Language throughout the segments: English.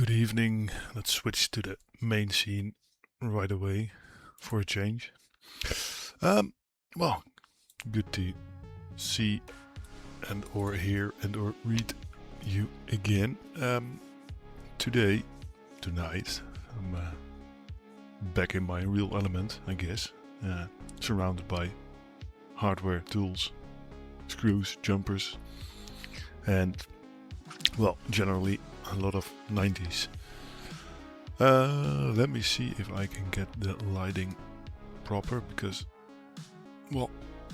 Good evening. Let's switch to the main scene right away for a change. Well, good to see and or hear and or read you again. Tonight, I'm back in my real element, I guess. Surrounded by hardware, tools, screws, jumpers, and well, generally a lot of 90s. Let me see if I can get the lighting proper because, well,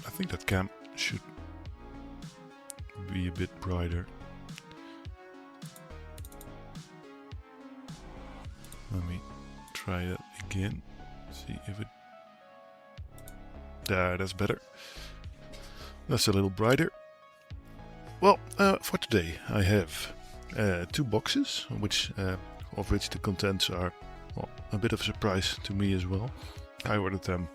I think that cam should be a bit brighter. Let me try it again. See if it... There, that's better. That's a little brighter. Well, for today I have two boxes, of which the contents are a bit of a surprise to me as well. I ordered them.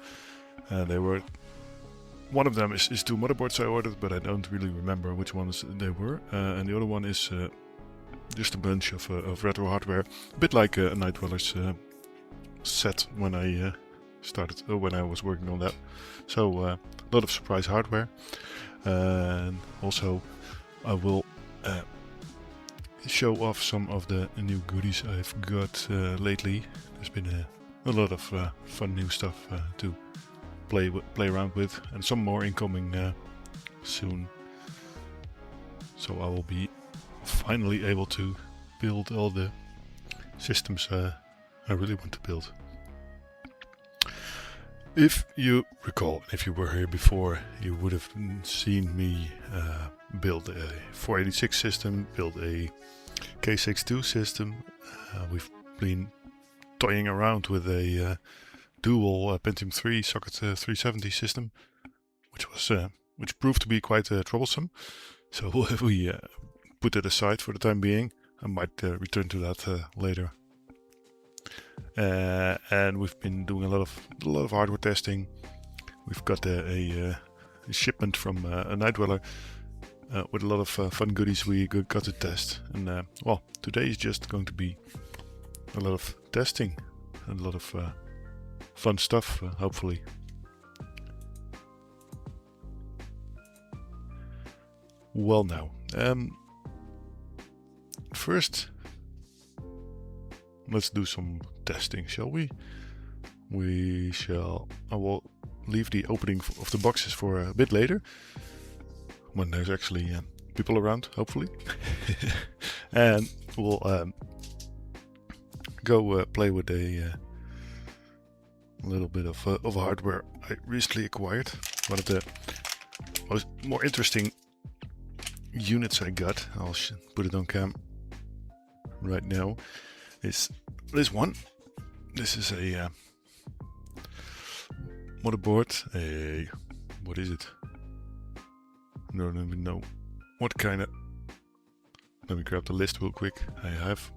One of them is two motherboards I ordered, but I don't really remember which ones they were. And the other one is just a bunch of retro hardware, a bit like a Night Dweller's set when I started, when I was working on that. So a lot of surprise hardware, and also I will show off some of the new goodies I've got lately. There's been a lot of fun new stuff to play around with, and some more incoming soon. So I will be finally able to build all the systems I really want to build. If you recall, if you were here before, you would have seen me build a 486 system, build a K62 system. We've been toying around with a dual Pentium 3 socket 370 system, which proved to be quite troublesome. So we put it aside for the time being. I might return to that later. And we've been doing a lot of hardware testing. We've got a shipment from a Night Dweller with a lot of fun goodies we got to test. And well, today is just going to be a lot of testing and a lot of fun stuff, hopefully. Well, now, first, let's do some testing, shall we? I will leave the opening of the boxes for a bit later, when there's actually people around, hopefully. And we'll go play with a little bit of hardware I recently acquired. One of the most more interesting units I got, I'll put it on cam right now, is this one. This is a motherboard, what is it? I don't even know what kind of... Let me grab the list real quick. I have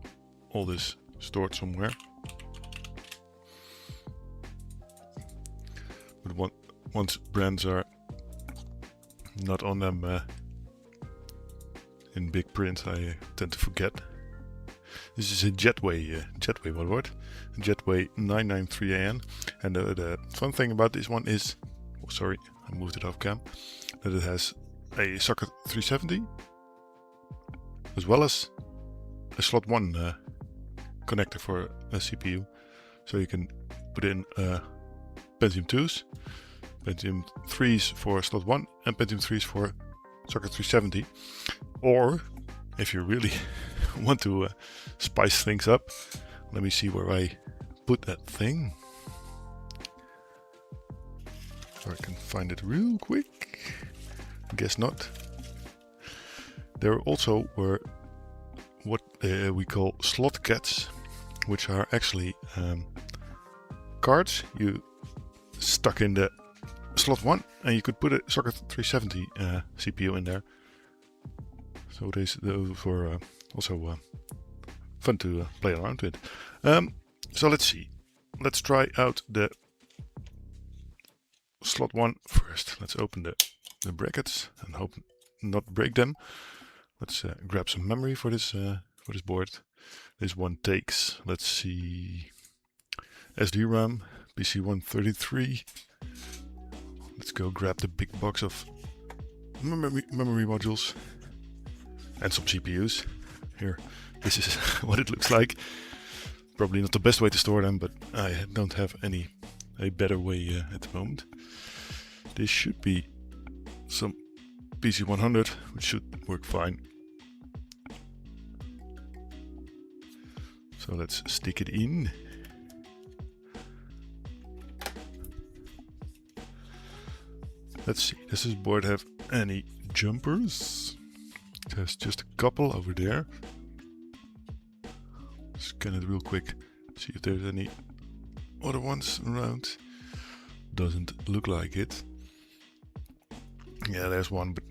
all this stored somewhere. But once brands are not on them in big print, I tend to forget. This is a Jetway motherboard, Jetway 993AN, and the fun thing about this one is, oh, sorry, I moved it off cam, that it has a socket 370 as well as a slot 1 connector for a CPU, so you can put in Pentium 2s, Pentium 3s for slot 1 and Pentium 3s for socket 370, or if you really want to spice things up, let me see where I put that thing. So I can find it real quick. Guess not. There also were what we call slot cats, which are actually cards you stuck in the slot 1, and you could put a socket 370 CPU in there. So those were also fun to play around with. So let's see. Let's try out the slot 1 first. Let's open the brackets and hope not break them. Let's grab some memory for this board. this one takes. Let's see, SD RAM, PC 133. Let's go grab the big box of memory modules and some CPUs. Here, this is what it looks like. Probably not the best way to store them, but I don't have a better way at the moment. This should be some PC 100, which should work fine. So let's stick it in. Let's see, does this board have any jumpers? There's just a couple over there. Scan it real quick, see if there's any other ones around. Doesn't look like it. Yeah, there's one, but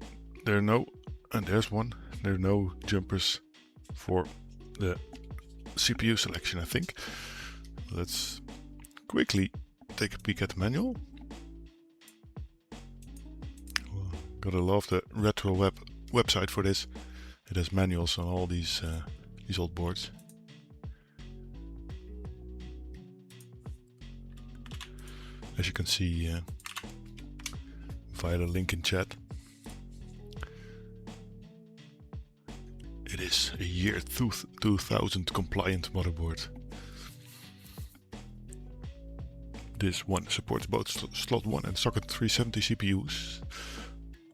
there are no, and there's one. There are no jumpers for the CPU selection, I think. Let's quickly take a peek at the manual. Gotta love the retro website for this. It has manuals on all these old boards. As you can see via the link in chat, it is a year 2000 compliant motherboard. This one supports both slot 1 and socket 370 CPUs.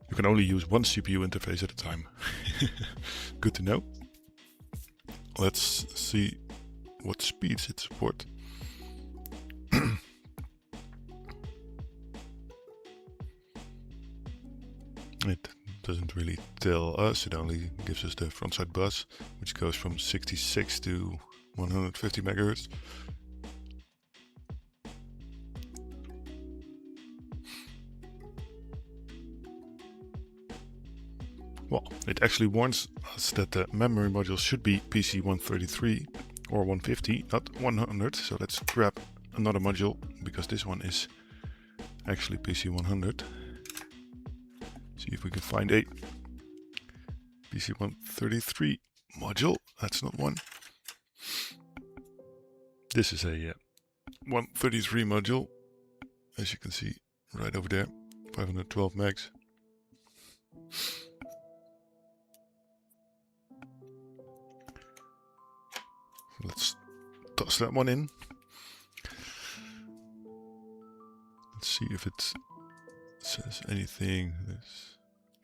You can only use one CPU interface at a time. Good to know. Let's see what speeds it supports. It doesn't really tell us, it only gives us the frontside bus, which goes from 66 to 150 megahertz. Well, it actually warns us that the memory module should be PC 133 or 150, not 100. So let's grab another module, because this one is actually PC 100. See if we can find a PC 133 module. That's not one. This is a 133 module, as you can see right over there, 512 megs. Let's toss that one in. Let's see if it says anything.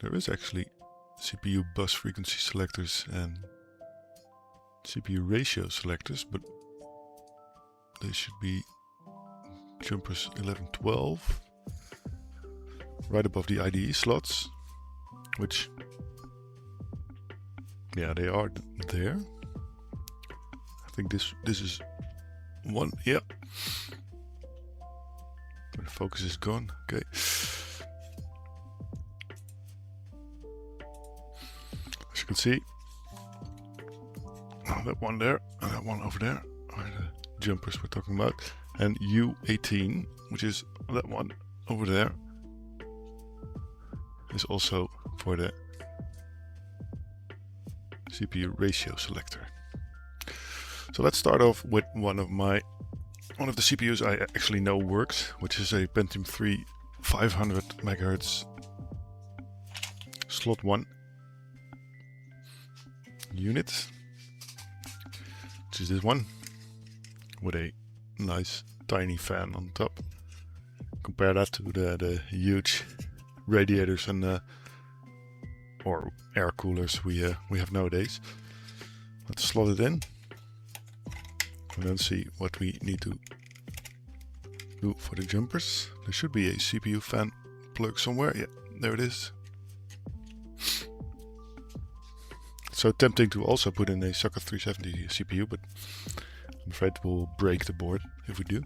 There is actually CPU bus frequency selectors and CPU ratio selectors, but they should be jumpers 11, 12, right above the IDE slots, which, yeah, they are there. I think this is one, yeah. The focus is gone, okay. As you can see, that one there and that one over there are the jumpers we're talking about. And U18, which is that one over there, is also for the CPU ratio selector. So let's start off with one of the CPUs I actually know works, which is a Pentium 3 500 MHz slot 1 unit, which is this one with a nice tiny fan on top. Compare that to the huge radiators and or air coolers we have nowadays. Let's slot it in and then see what we need to do for the jumpers. There should be a CPU fan plug somewhere. Yeah, there it is. So tempting to also put in a socket 370 CPU, but I'm afraid we'll break the board if we do.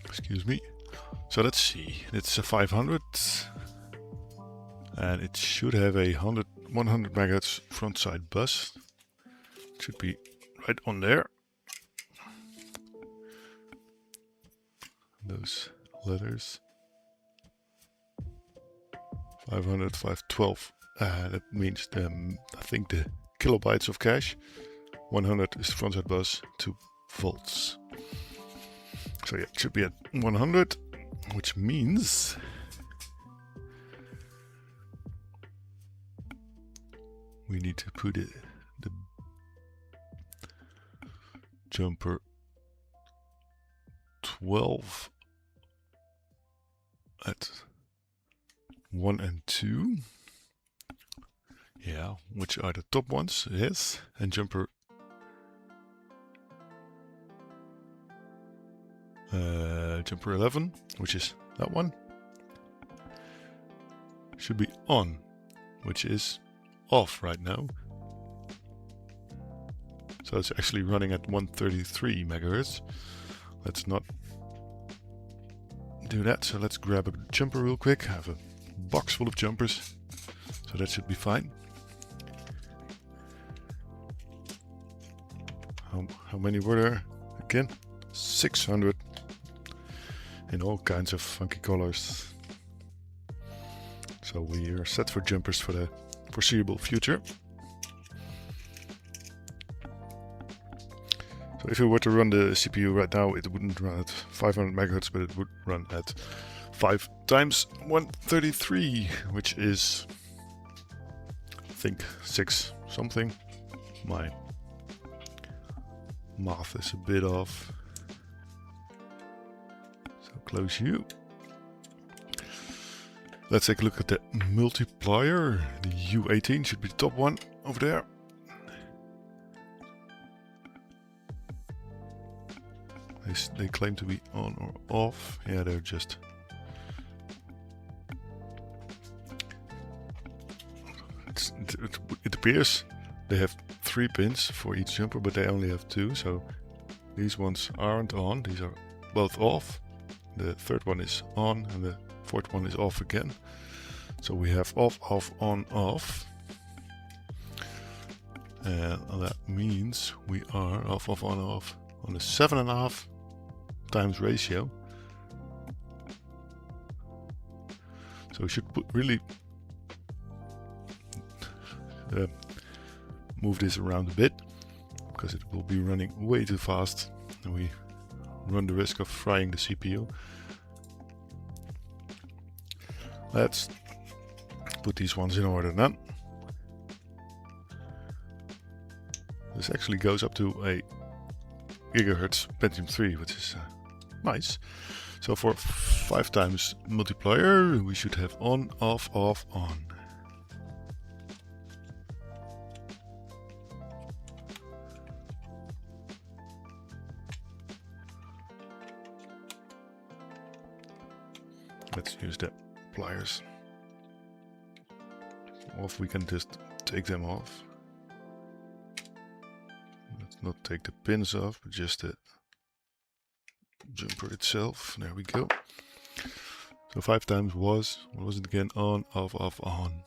Excuse me. So let's see. It's a 500 and it should have a 100 MHz front side bus. It should be right on there. Those letters. 500, 512. That means I think the kilobytes of cache. 100 is the frontside bus, 2 volts. So yeah, it should be at 100, which means we need to put the jumper 12 at 1 and 2. Yeah, which are the top ones, yes. And jumper jumper 11, which is that one, should be on, which is off right now. So it's actually running at 133 megahertz. Let's not do that. So let's grab a jumper real quick. I have a box full of jumpers, so that should be fine. How many were there again? 600 in all kinds of funky colors. So we are set for jumpers for the foreseeable future. So if we were to run the CPU right now, it wouldn't run at 500 megahertz, but it would run at 5 times 133, which is, I think, 6 something. My math is a bit off. So close you. Let's take a look at the multiplier. The U18 should be the top one over there. They claim to be on or off. Yeah, they're just... It appears they have 3 pins for each jumper, but they only have 2. So these ones aren't on. These are both off. The third one is on and the fourth one is off again. So we have off, off, on, off. And that means we are off, off, on, off on a 7.5 times ratio. So we should really move this around a bit, because it will be running way too fast and we run the risk of frying the CPU. Let's put these ones in order then. This actually goes up to a gigahertz Pentium 3, which is nice. So for 5 times multiplier, we should have on, off, off, on. Let's use the pliers. Off, we can just take them off. Let's not take the pins off, but just the jumper itself. There we go. So 5 times was, what was it again? On, off, off, on.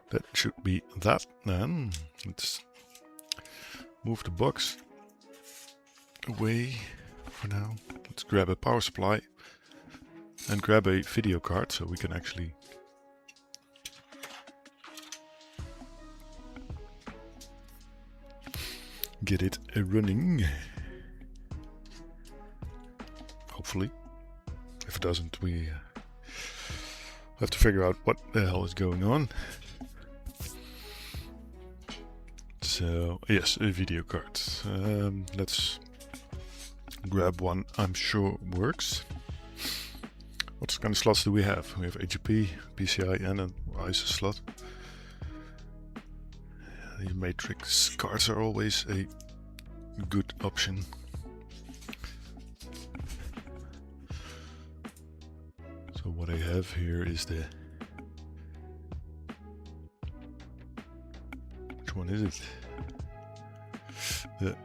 That should be that then. Let's move the box away for now. Let's grab a power supply and grab a video card so we can actually get it running. Hopefully. If it doesn't, we have to figure out what the hell is going on. So yes, a video card. Let's grab one I'm sure works. What kind of slots do we have? We have HGP, PCI and an ISO slot. The matrix cards are always a good option. So what I have here is the... Which one is it? The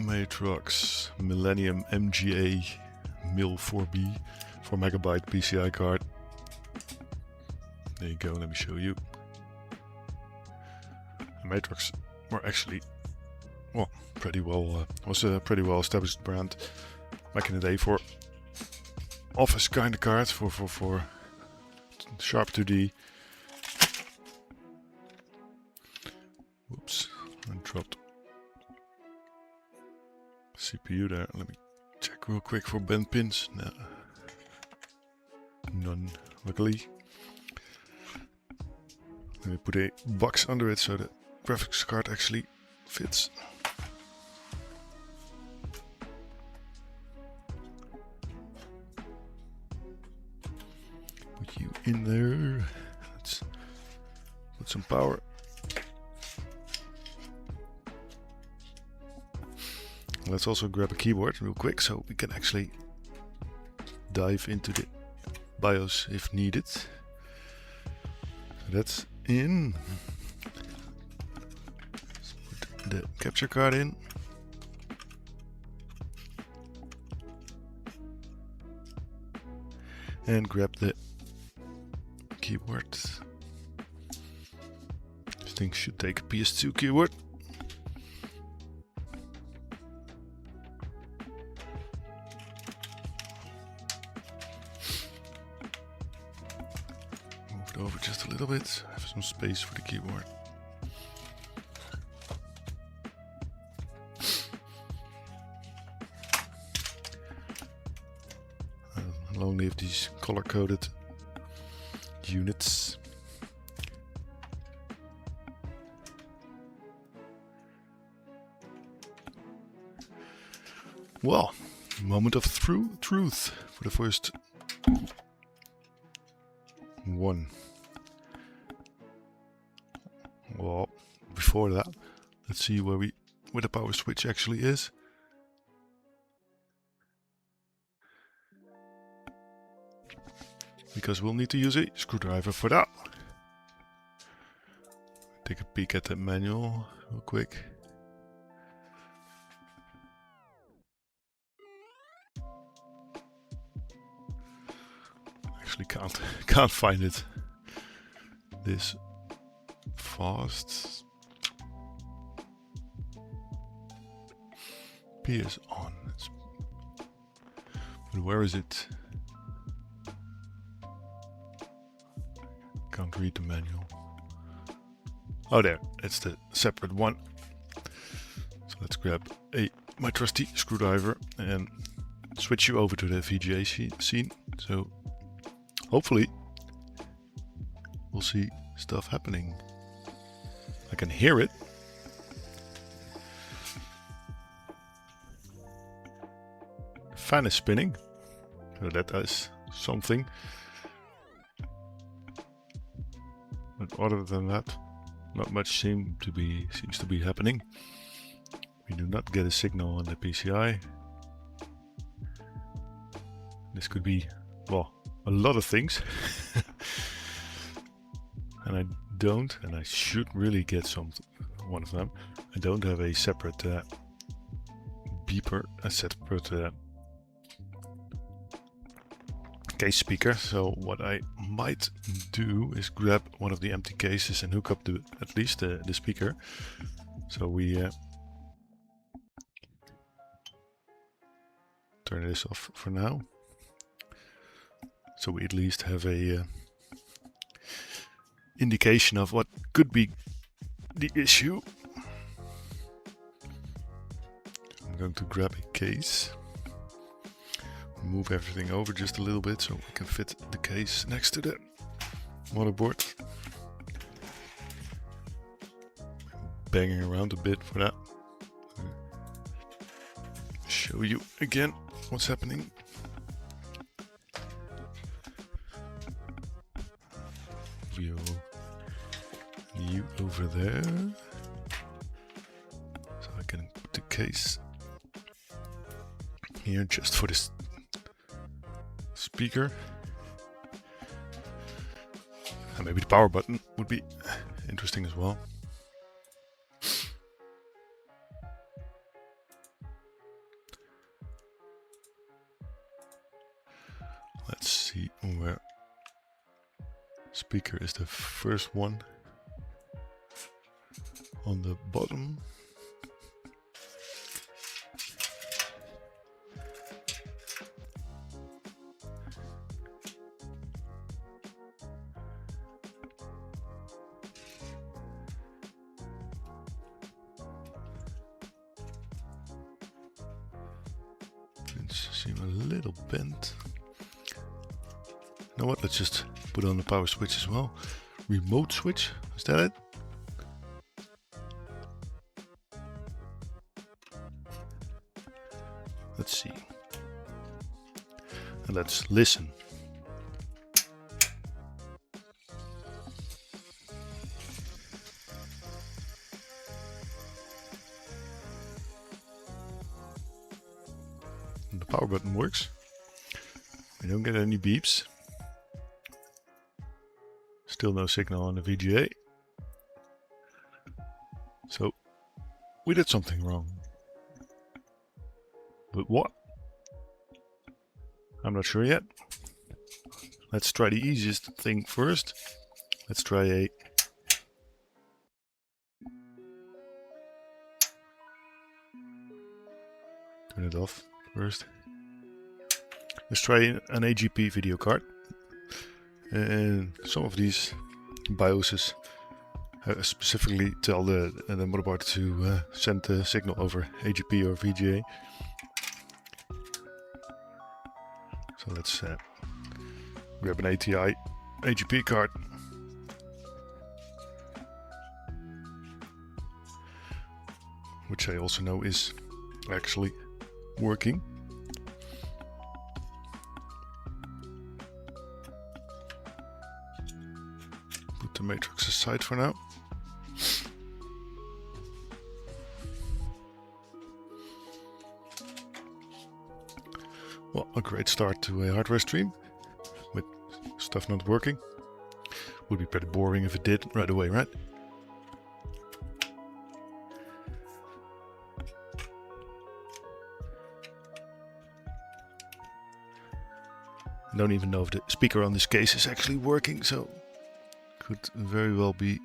Matrox Millennium MGA MIL4B 4 megabyte PCI card. There you go, let me show you. The Matrox were actually, well, pretty well, was a pretty well established brand back in the day for office kind of cards, for sharp to the... Whoops, I dropped CPU there. Let me check real quick for bent pins. No. None, luckily. Let me put a box under it so the graphics card actually fits. Put you in there. Let's put some power. Let's also grab a keyboard real quick so we can actually dive into the BIOS if needed. So that's in. Let's put the capture card in. And grab the keyboard. This thing should take a PS2 keyboard. Over just a little bit, have some space for the keyboard. Long live these color-coded units. Well, moment of truth for the first one. Well, before that, let's see where the power switch actually is. Because we'll need to use a screwdriver for that. Take a peek at the manual real quick. Actually can't find it this fast. P is on. But where is it? Can't read the manual. Oh, there. It's the separate one. So let's grab my trusty screwdriver and switch you over to the VGA scene. So hopefully we'll see stuff happening. I can hear it. The fan is spinning. So that is something. But other than that, not much seems to be happening. We do not get a signal on the PCI. This could be, well, a lot of things. And I should really get one of them. I don't have a separate beeper, a separate case speaker. So what I might do is grab one of the empty cases and hook up at least the speaker. So we turn this off for now. So we at least have a indication of what could be the issue. I'm going to grab a case, move everything over just a little bit so we can fit the case next to the motherboard. Banging around a bit for that. Show you again what's happening. View you over there, so I can put the case here just for this speaker, and maybe the power button would be interesting as well. Let's see where speaker is the first one on the bottom. lines seem a little bent. You know what? Let's just put on the power switch as well. Remote switch, is that it? Let's see. And let's listen. And the power button works. We don't get any beeps. Still no signal on the VGA. So we did something wrong. But what? I'm not sure yet. Let's try the easiest thing first. Let's try a turn it off first. Let's try an AGP video card. And some of these BIOSes specifically tell the motherboard to send the signal over AGP or VGA. So let's grab an ATI AGP card. Which I also know is actually working. Put the matrix aside for now. Well, a great start to a hardware stream with stuff not working. Would be pretty boring if it did right away, right? I don't even know if the speaker on this case is actually working, so could very well be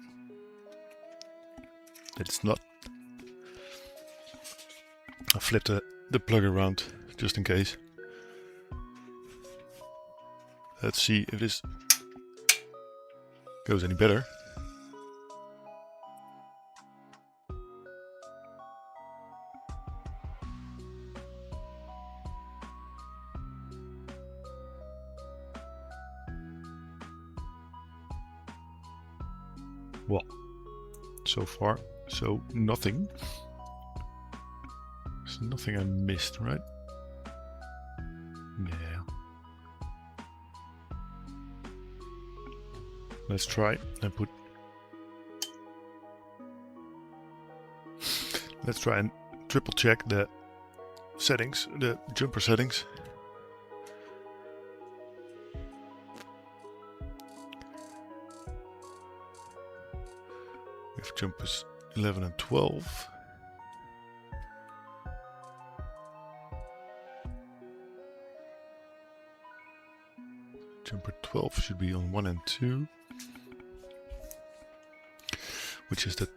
that it's not. I'll flip the plug around just in case. Let's see if this goes any better. Well, so far, so nothing. There's nothing I missed, right? Yeah. Let's try and put. Let's try and triple check the settings, the jumper settings. We have jumpers 11 and 12. Jumper 12 should be on 1 and 2. Which is the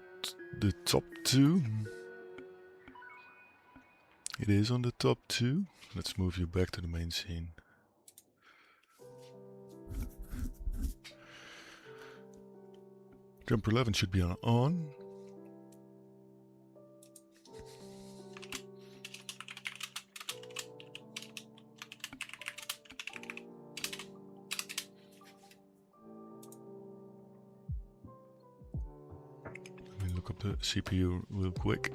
top 2. It is on the top 2. Let's move you back to the main scene. Jumper 11 should be on. Look up the CPU real quick.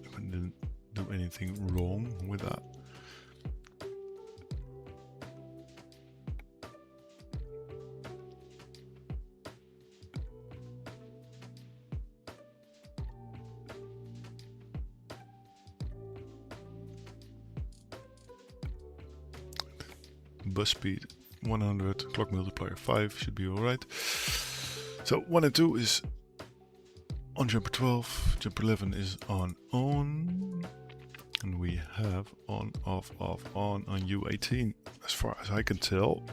If I didn't do anything wrong with that. Bus speed 100, clock multiplier 5 should be alright. So 1 and 2 is on jumper 12, jumper 11 is on, and we have on, off, on U18, as far as I can tell.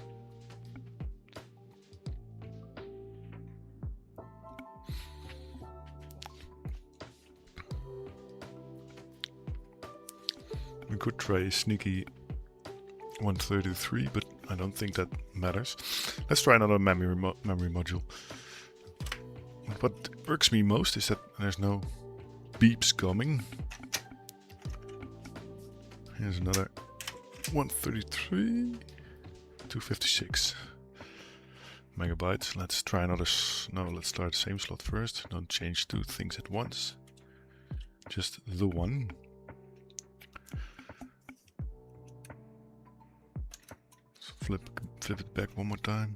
We could try a sneaky 133, but I don't think that matters. Let's try another memory module. What irks me most is that there's no beeps coming. Here's another 133, 256 megabytes. Let's try another. No, let's start the same slot first. Don't change two things at once. Just the one. So flip it back one more time.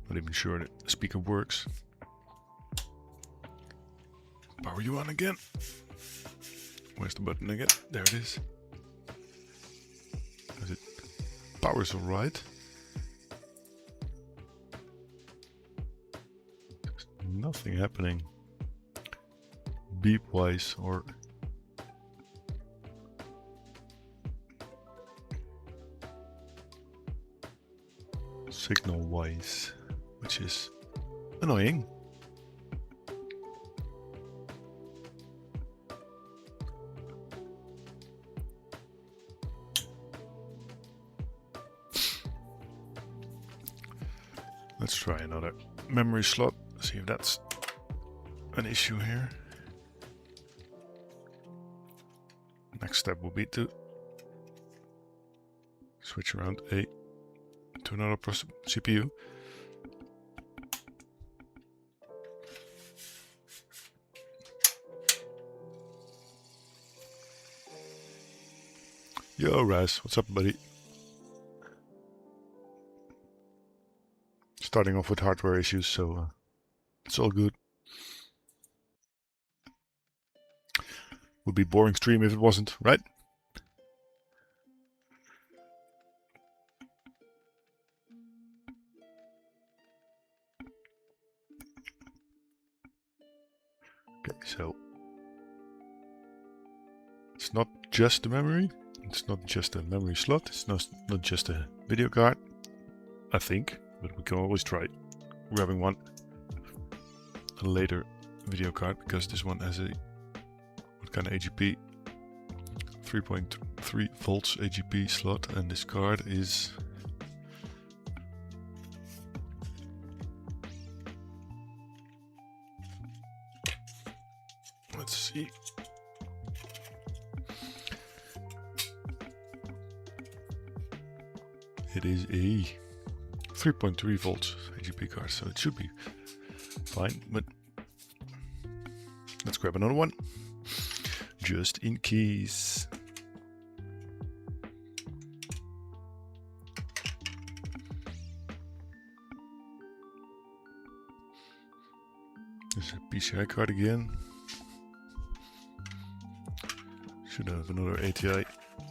Not even sure that the speaker works. Power you on again. Where's the button again? There it is. Is it? Power's alright. There's nothing happening beep wise or signal wise, which is annoying. Let's try another memory slot, see if that's an issue here. Next step will be to switch around to another CPU. Yo, Raz, what's up, buddy? Starting off with hardware issues, so it's all good. Would be boring stream if it wasn't, right? Okay, so it's not just the memory, it's not just a memory slot, it's not just a video card, I think. But we can always try grabbing a later video card, because this one has a, what kind of AGP? 3.3 volts AGP slot, and this card is let's see. It is a 3.3 volts AGP card, so it should be fine, but let's grab another one just in case. There's a PCI card again. Should have another ATI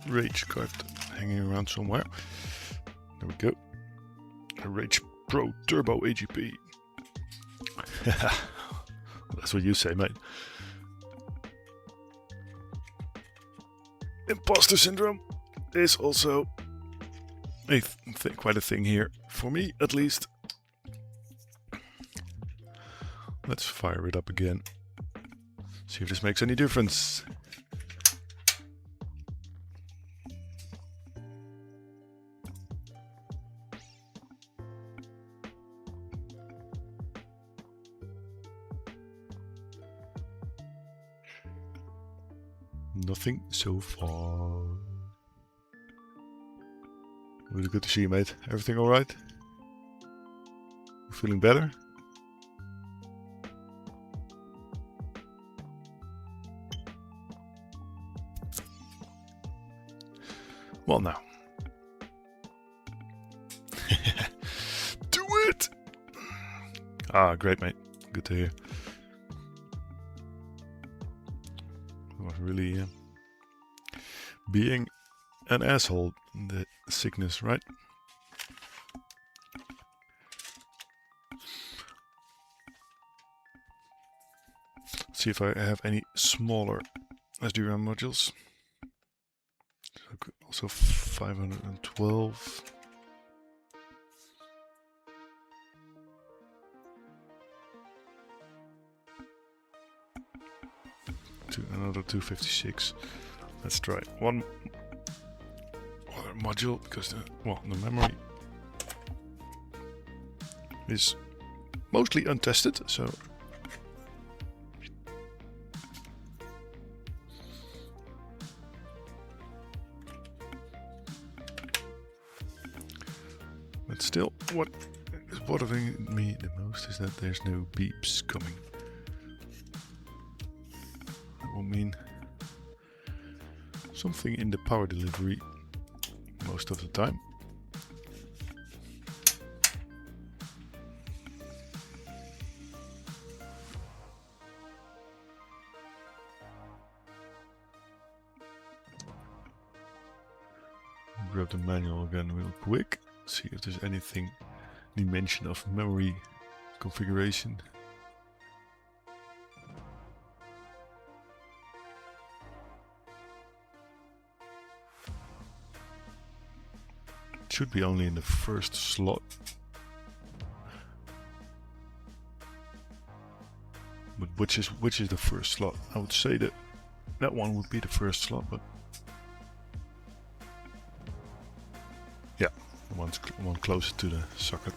Rage card hanging around somewhere. There we go. A Rage Pro Turbo AGP. That's what you say, mate. Imposter syndrome is also quite a thing here, for me at least. Let's fire it up again. See if this makes any difference. Nothing so far. Really good to see you, mate. Everything alright? Feeling better? Well, now. Do it! Ah, great, mate. Good to hear. I was really being an asshole in the sickness, right? Let's see if I have any smaller SDRAM modules. Also 512. Another 256. Let's try one other module, because the memory is mostly untested, so But still, what is bothering me the most is that there's no beeps coming. That will mean something in the power delivery most of the time. Grab the manual again real quick, see if there's anything dimension of memory configuration. It should be only in the first slot. But which is the first slot? I would say that that one would be the first slot, but yeah, one closer to the socket.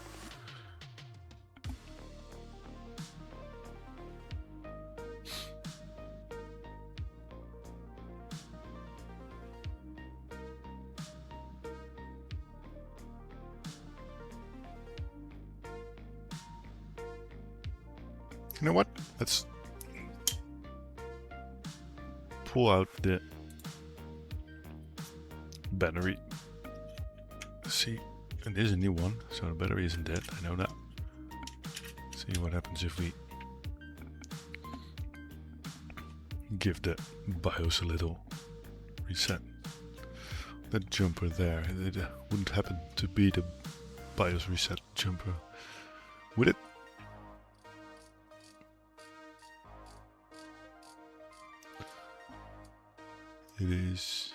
You know what? Let's pull out the battery. See, it is a new one, so the battery isn't dead, I know that. See what happens if we give the BIOS a little reset. That jumper there, it wouldn't happen to be the BIOS reset jumper, would it? It is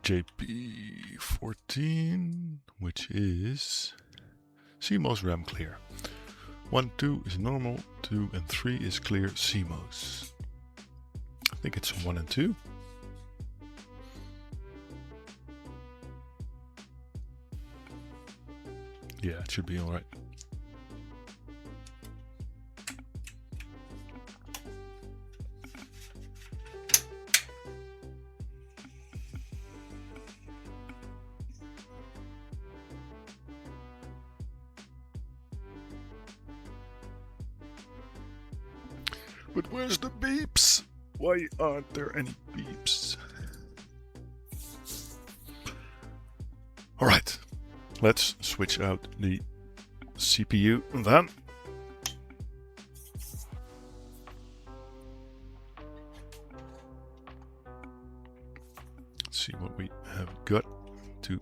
JP14, which is CMOS RAM clear. 1, 2 is normal, 2 and 3 is clear CMOS. I think it's 1 and 2. Yeah, it should be alright. But where's the beeps? Why aren't there any beeps? Alright, let's switch out the CPU then. Let's see what we have got to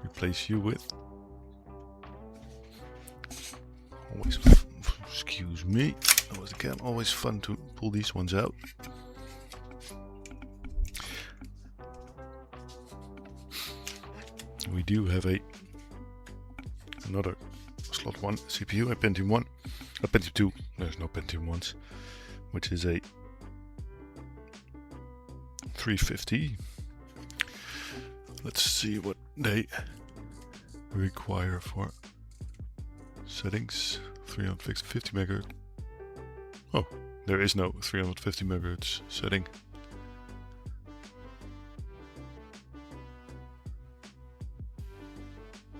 replace you with. Always, excuse me. That was again always fun to pull these ones out. We do have another slot 1 CPU, a Pentium 1, a Pentium 2, there's no Pentium 1s, which is a 350. Let's see what they require for settings. 350 MHz. Oh, there is no 350 MHz setting.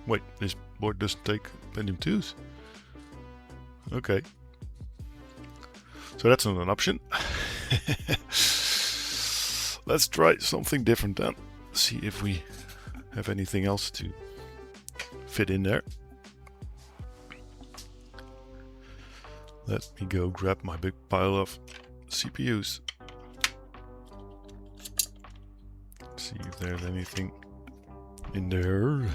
Wait, this board doesn't take Pentium 2s? Okay. So that's not an option. Let's try something different then. See if we have anything else to fit in there. Let me go grab my big pile of CPUs. See if there's anything in there.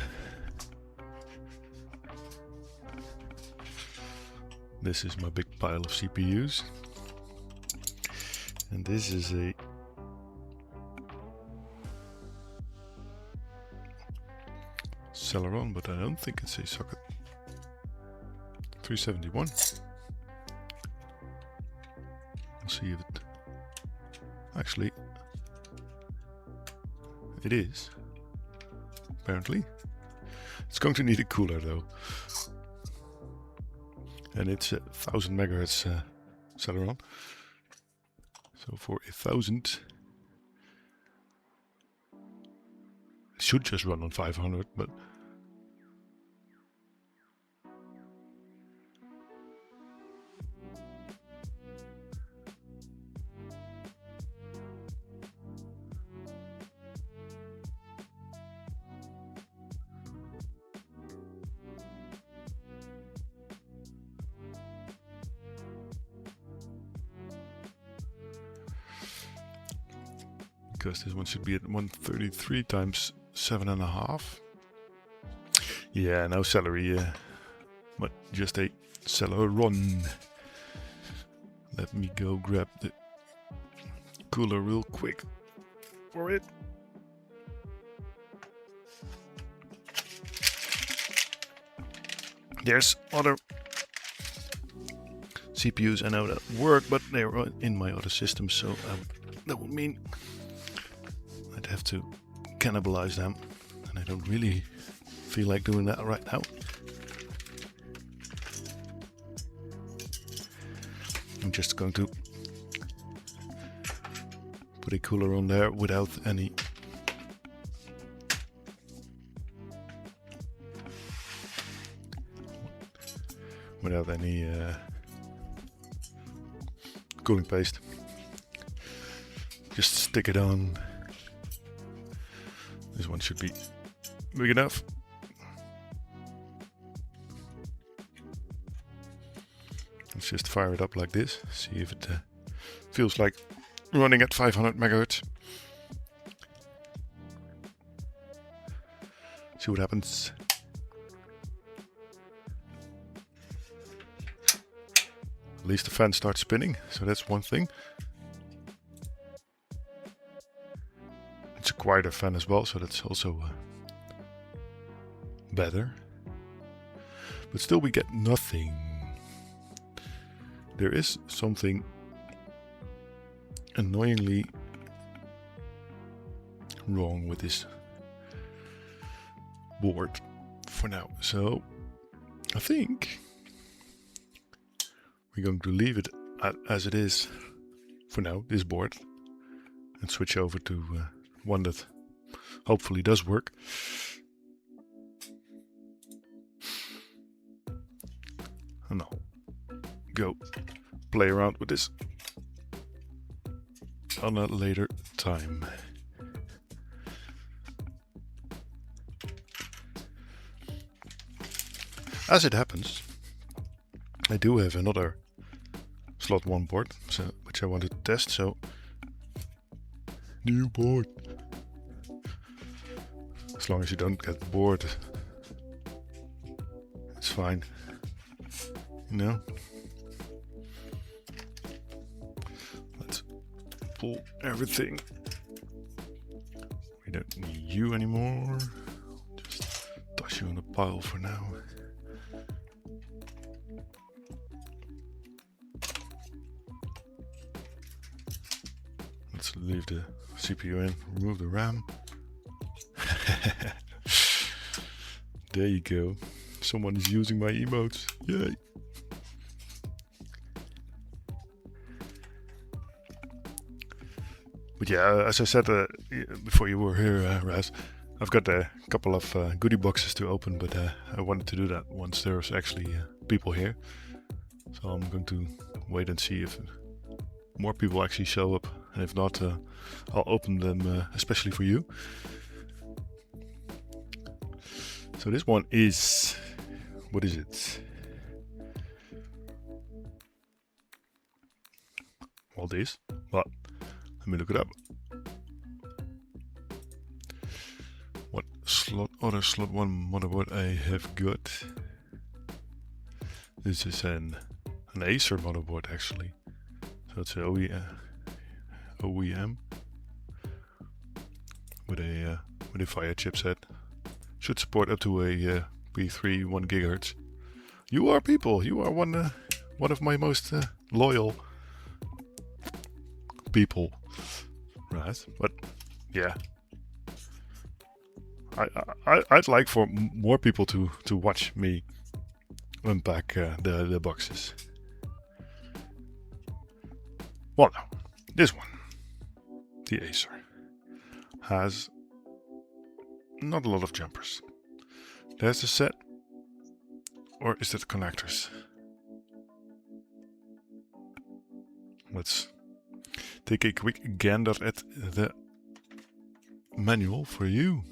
This is my big pile of CPUs. And this is a Celeron, but I don't think it's a socket. 371. Let's see if it actually it is. Apparently, it's going to need a cooler though, and it's a 1000 MHz Celeron. So for 1000, it should just run on 500, but because this one should be at 133 times 7.5. Yeah, no celery, but just a celeron. Let me go grab the cooler real quick for it. There's other CPUs I know that work, but they're in my other system, so that would mean I'd have to cannibalize them, and I don't really feel like doing that right now. I'm just going to put a cooler on there without any cooling paste. Just stick it on. This one should be big enough. Let's just fire it up like this. See if it feels like running at 500 megahertz. See what happens. At least the fan starts spinning, so that's one thing. It's a quieter fan as well, so that's also better. But still we get nothing. There is something annoyingly wrong with this board for now. So I think we're going to leave it as it is for now, this board, and switch over to one that hopefully does work. And I'll go play around with this on a later time. As it happens, I do have another slot 1 board, which I want to test, so new board. As long as you don't get bored, it's fine, you know. Let's pull everything. We don't need you anymore. Just toss you in a pile for now. Let's leave the CPU in, remove the RAM. There you go. Someone is using my emotes. Yay! But yeah, as I said before you were here, Raz, I've got a couple of goodie boxes to open, but I wanted to do that once there's actually people here. So I'm going to wait and see if more people actually show up, and if not, I'll open them especially for you. So this one is, what is it? Well, this, but let me look it up. What other slot 1 motherboard I have got? This is an Acer motherboard actually. So it's an OEM with a Fire chipset. Should support up to a P3 1 GHz. You are people. You are one of my most loyal people, right? But yeah, I'd like for more people to watch me unpack the boxes. Well, now this one, the Acer, has not a lot of jumpers. There's the set, or is that connectors? Let's take a quick gander at the manual for you.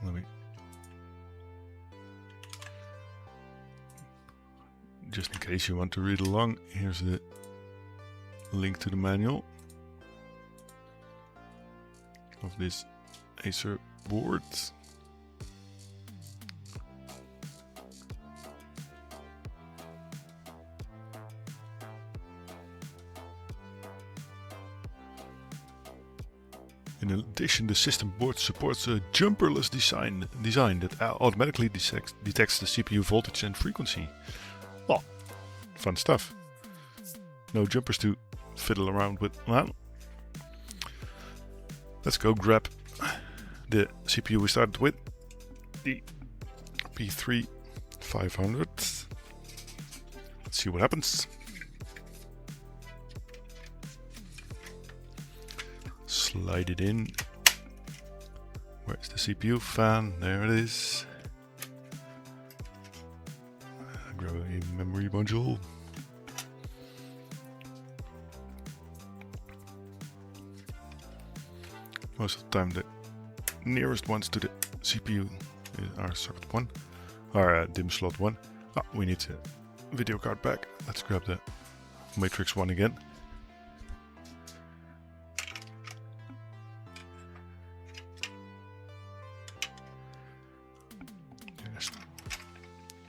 Let me just in case you want to read along, here's the link to the manual of this Acer board. In addition, the system board supports a jumperless design that automatically detects the CPU voltage and frequency. Well, fun stuff. No jumpers to fiddle around with. Well, let's go grab the CPU we started with, the P3 500. Let's see what happens. Slide it in. Where's the CPU fan? There it is. Grab a memory module. Most of the time the nearest ones to the CPU are socket 1 or DIMM slot 1. Ah, we need a video card back. Let's grab the matrix 1 again. There's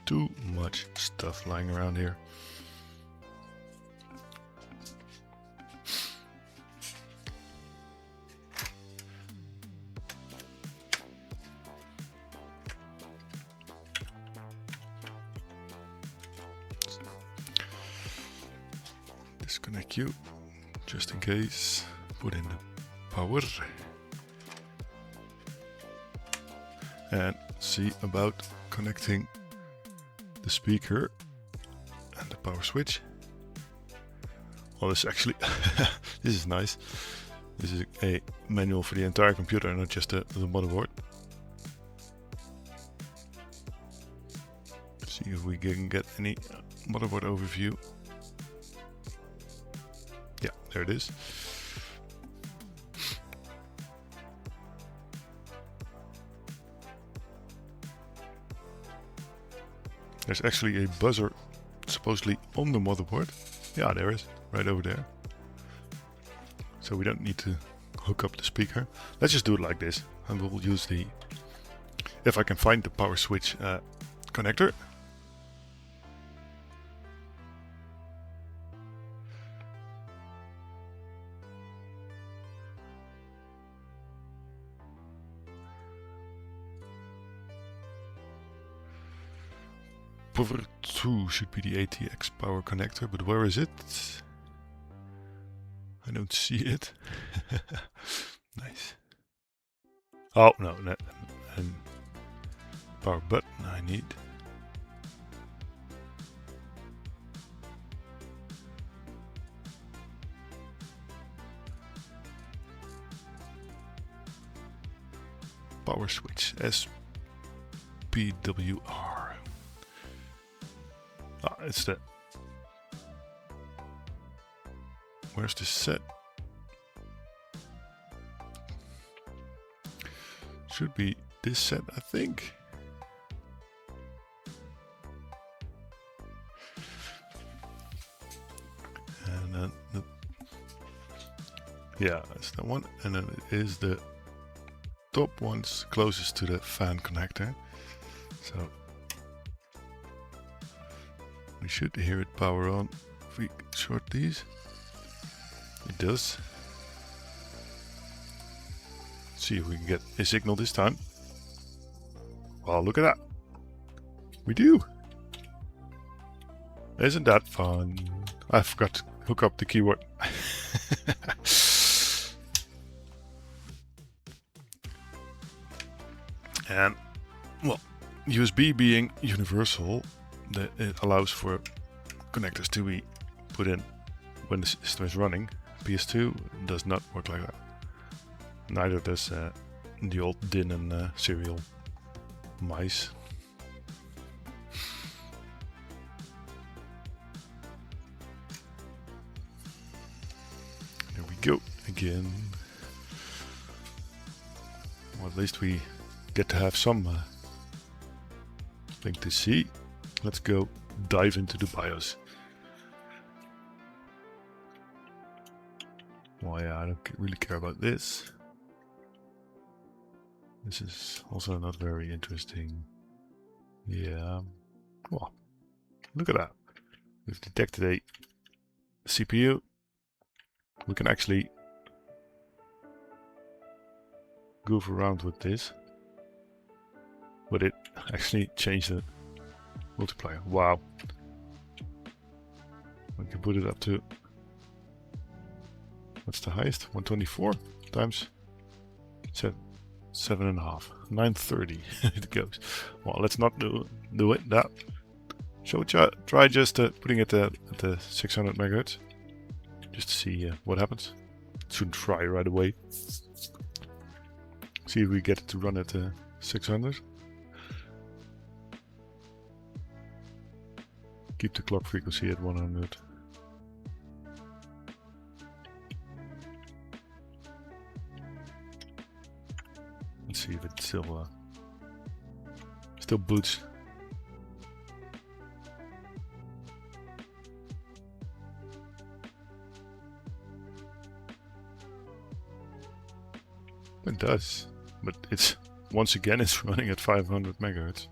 too much stuff lying around here. Disconnect you, just in case. Put in the power. And see about connecting the speaker and the power switch. Well, this actually, this is nice. This is a manual for the entire computer, not just the motherboard. See if we can get any motherboard overview. Yeah, there it is. There's actually a buzzer supposedly on the motherboard. Yeah, there is, right over there. So we don't need to hook up the speaker. Let's just do it like this. And we'll use the, if I can find the power switch connector. Power 2 should be the ATX power connector, but where is it? I don't see it. Nice. Oh, no, and power button I need. Power switch, SPWR. Ah, it's the... Where's the set? Should be this set, I think. And then the... Yeah, that's that one. And then it is the top ones closest to the fan connector. So we should hear it power on if we short these. It does. Let's see if we can get a signal this time. Well, look at that. We do. Isn't that fun? I forgot to hook up the keyboard. And, well, USB being universal, it allows for connectors to be put in when the system is running. PS2 does not work like that. Neither does the old DIN and serial mice. There we go again. Well, at least we get to have some thing to see. Let's go dive into the BIOS. Well, yeah, I don't really care about this. This is also not very interesting. Yeah. Well, look at that. We've detected a CPU. We can actually goof around with this. But it actually changed the multiplier. Wow. We can put it up to, what's the highest? 124 times 7.5. 930 it goes. Well, let's not do it that. Shall we try just putting it at the 600 megahertz? Just to see what happens. It shouldn't fry right away. See if we get it to run at 600. Keep the clock frequency at 100. Let's see if it still boots. It does, but it's once again it's running at 500 megahertz.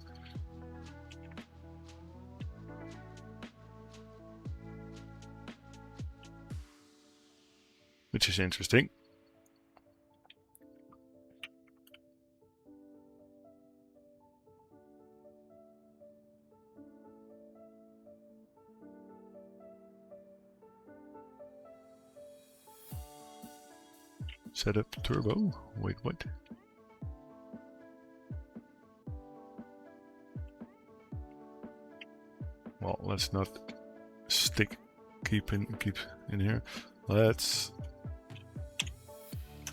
Which is interesting. Set up turbo. Wait, what? Well, let's not keep in here. Let's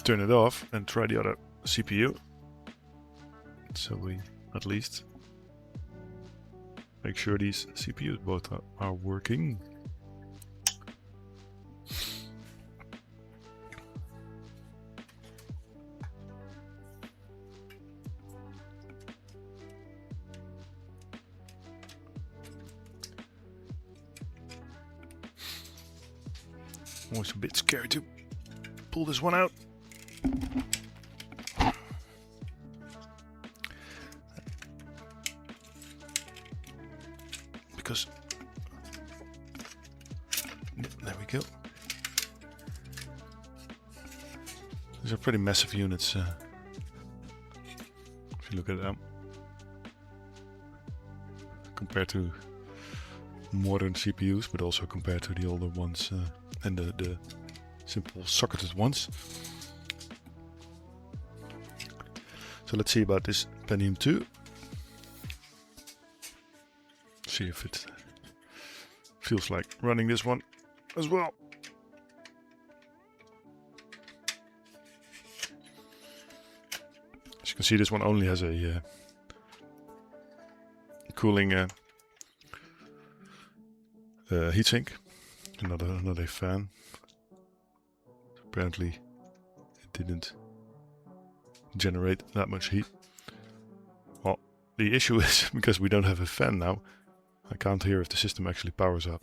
turn it off and try the other CPU. So we at least make sure these CPUs both are working. Always a bit scary to pull this one out. Because there we go. These are pretty massive units. If you look at them compared to modern CPUs, but also compared to the older ones and the simple socketed ones. So let's see about this Pentium 2. See if it feels like running this one as well. As you can see, this one only has a cooling heatsink, not a fan. Apparently it didn't generate that much heat. Well, the issue is because we don't have a fan now, I can't hear if the system actually powers up.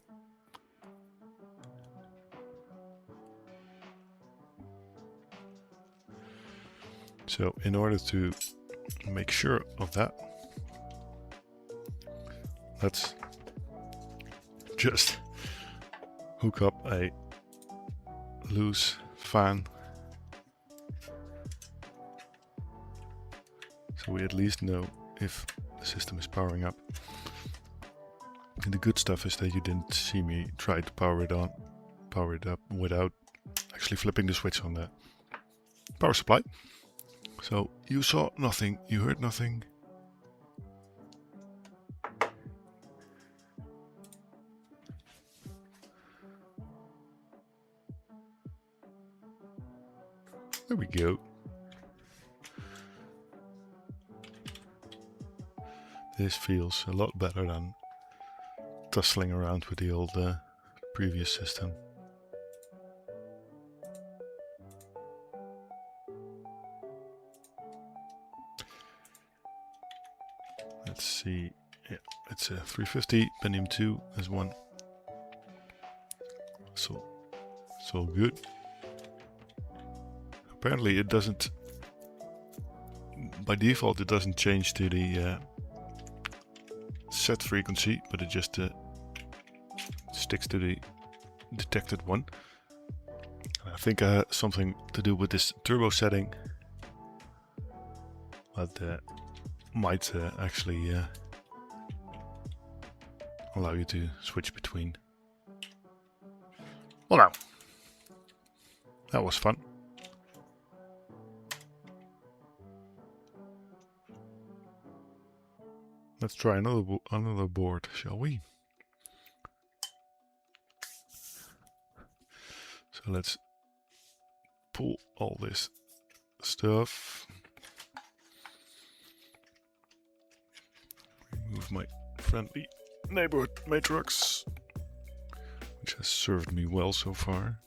So in order to make sure of that, let's just hook up a loose fan so we at least know if the system is powering up. And the good stuff is that you didn't see me try to power it up without actually flipping the switch on the power supply. So you saw nothing, you heard nothing. There we go. This feels a lot better than tussling around with the old previous system. let's see. Yeah, it's a 350 Pentium 2 as one. So good. Apparently it doesn't, by default it doesn't change to the set frequency, but it just sticks to the detected one. I think something to do with this turbo setting, but might actually allow you to switch between. Well, now that was fun. Let's try another board, shall we? So let's pull all this stuff. Remove my friendly neighborhood matrix, which has served me well so far.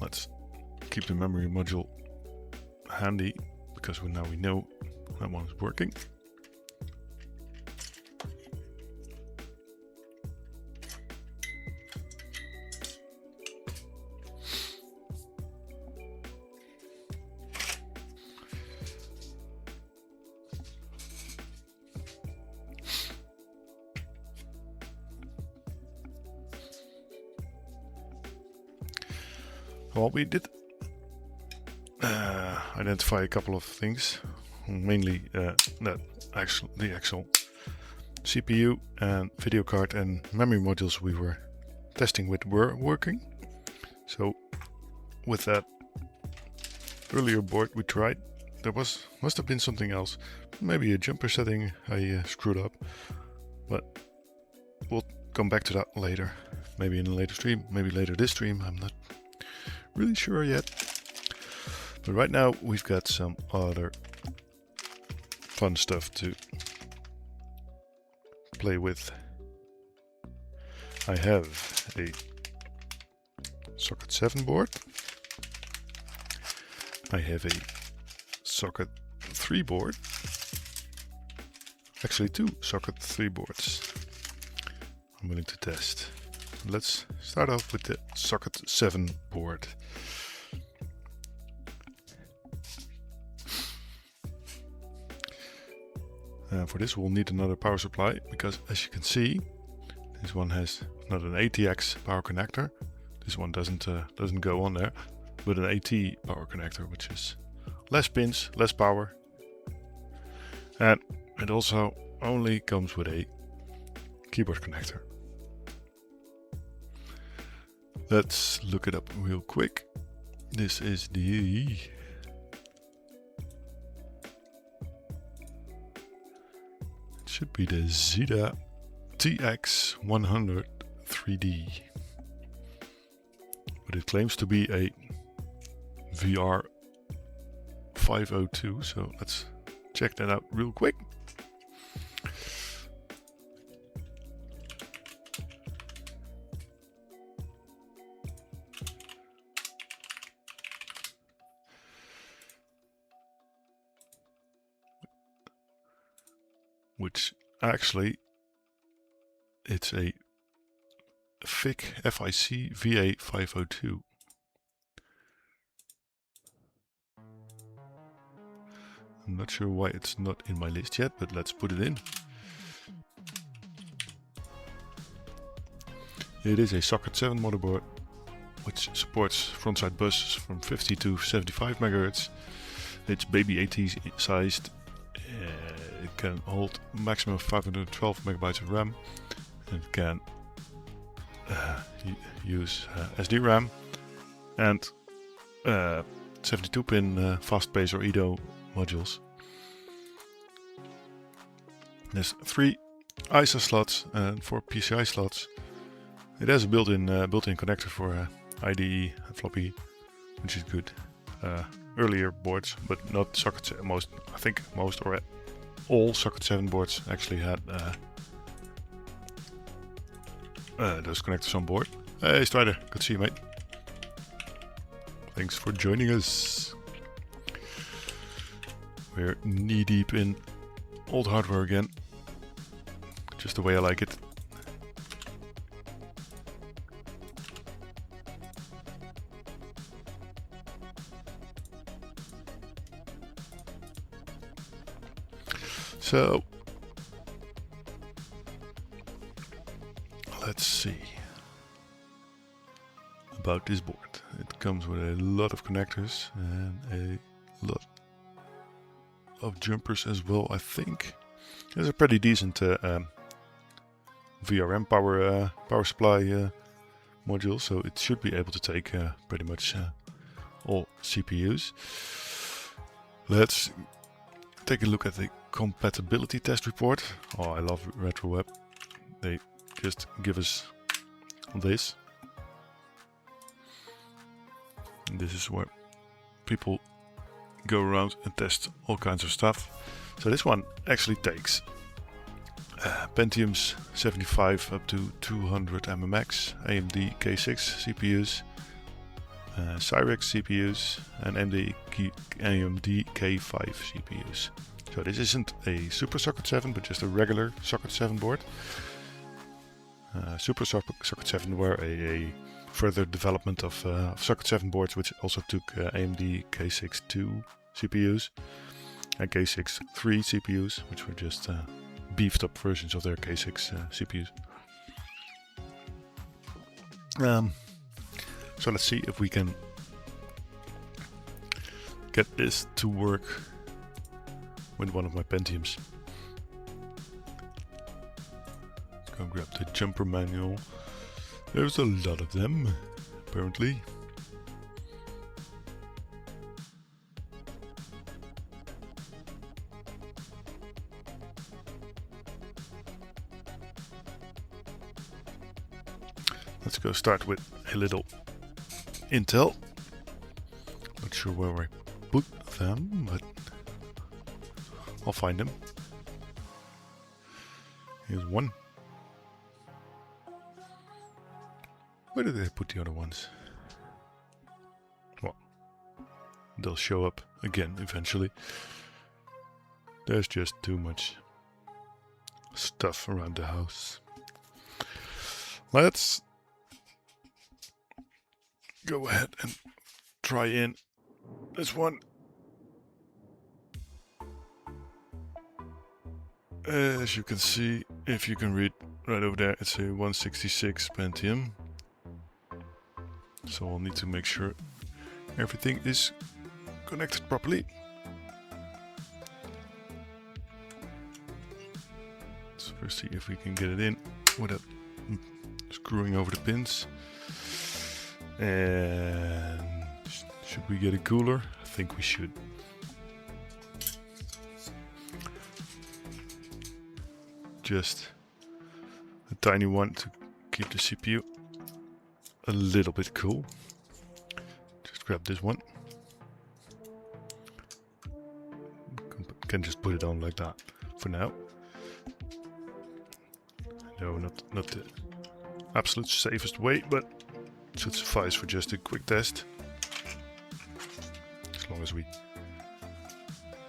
Let's keep the memory module handy, because now we know that one is working. Well, we did identify a couple of things, mainly the actual CPU and video card and memory modules we were testing with were working. So with that earlier board we tried, there must have been something else, maybe a jumper setting I screwed up, but we'll come back to that later, maybe in a later stream, maybe later this stream. I'm not really sure yet. But right now we've got some other fun stuff to play with. I have a socket 7 board. I have a socket 3 board. Actually 2 socket 3 boards I'm willing to test. Let's start off with the socket 7 board. For this we'll need another power supply, because as you can see, this one has not an ATX power connector. This one doesn't go on there, but an AT power connector, which is less pins, less power, and it also only comes with a keyboard connector. Let's look it up real quick. This is the should be the Zeta TX100 3D, but it claims to be a VR 502, so let's check that out real quick. Which actually, it's a FIC VA 502. I'm not sure why it's not in my list yet, but let's put it in. It is a socket 7 motherboard, which supports frontside buses from 50 to 75 MHz. It's baby AT sized. It can hold maximum of 512 megabytes of RAM. It can use SD RAM and 72-pin fast pace or EDO modules. There's 3 ISA slots and 4 PCI slots. It has a built-in connector for IDE and floppy, which is good. Earlier boards, but not socket. I think most or all socket 7 boards actually had those connectors on board. Hey Strider, good to see you, mate. Thanks for joining us. We're knee deep in old hardware again. Just the way I like it. So, let's see about this board. It comes with a lot of connectors and a lot of jumpers as well, I think. It's a pretty decent VRM power supply module, so it should be able to take pretty much all CPUs. Let's take a look at the compatibility test report. Oh, I love RetroWeb. They just give us this. And this is where people go around and test all kinds of stuff. So this one actually takes Pentium's 75 up to 200 MMX, AMD K6 CPUs, Cyrex CPUs, and AMD K5 CPUs. So this isn't a Super Socket 7, but just a regular Socket 7 board. Super Socket 7 were a further development of Socket 7 boards, which also took AMD K6 2 CPUs and K6 3 CPUs, which were just beefed up versions of their K6 CPUs. So let's see if we can get this to work with one of my Pentiums. Let's go grab the jumper manual. There's a lot of them, apparently. Let's go start with a little Intel. Not sure where I put them, but I'll find them. Here's one. Where did they put the other ones? Well, they'll show up again eventually. There's just too much stuff around the house. Let's go ahead and try in this one. As you can see, if you can read right over there, it's a 166 Pentium. So I'll need to make sure everything is connected properly. Let's first see if we can get it in without screwing over the pins. And should we get a cooler? I think we should. Just a tiny one to keep the CPU a little bit cool. Just grab this one. Can just put it on like that for now. No, not the absolute safest way, but it should suffice for just a quick test. As long as we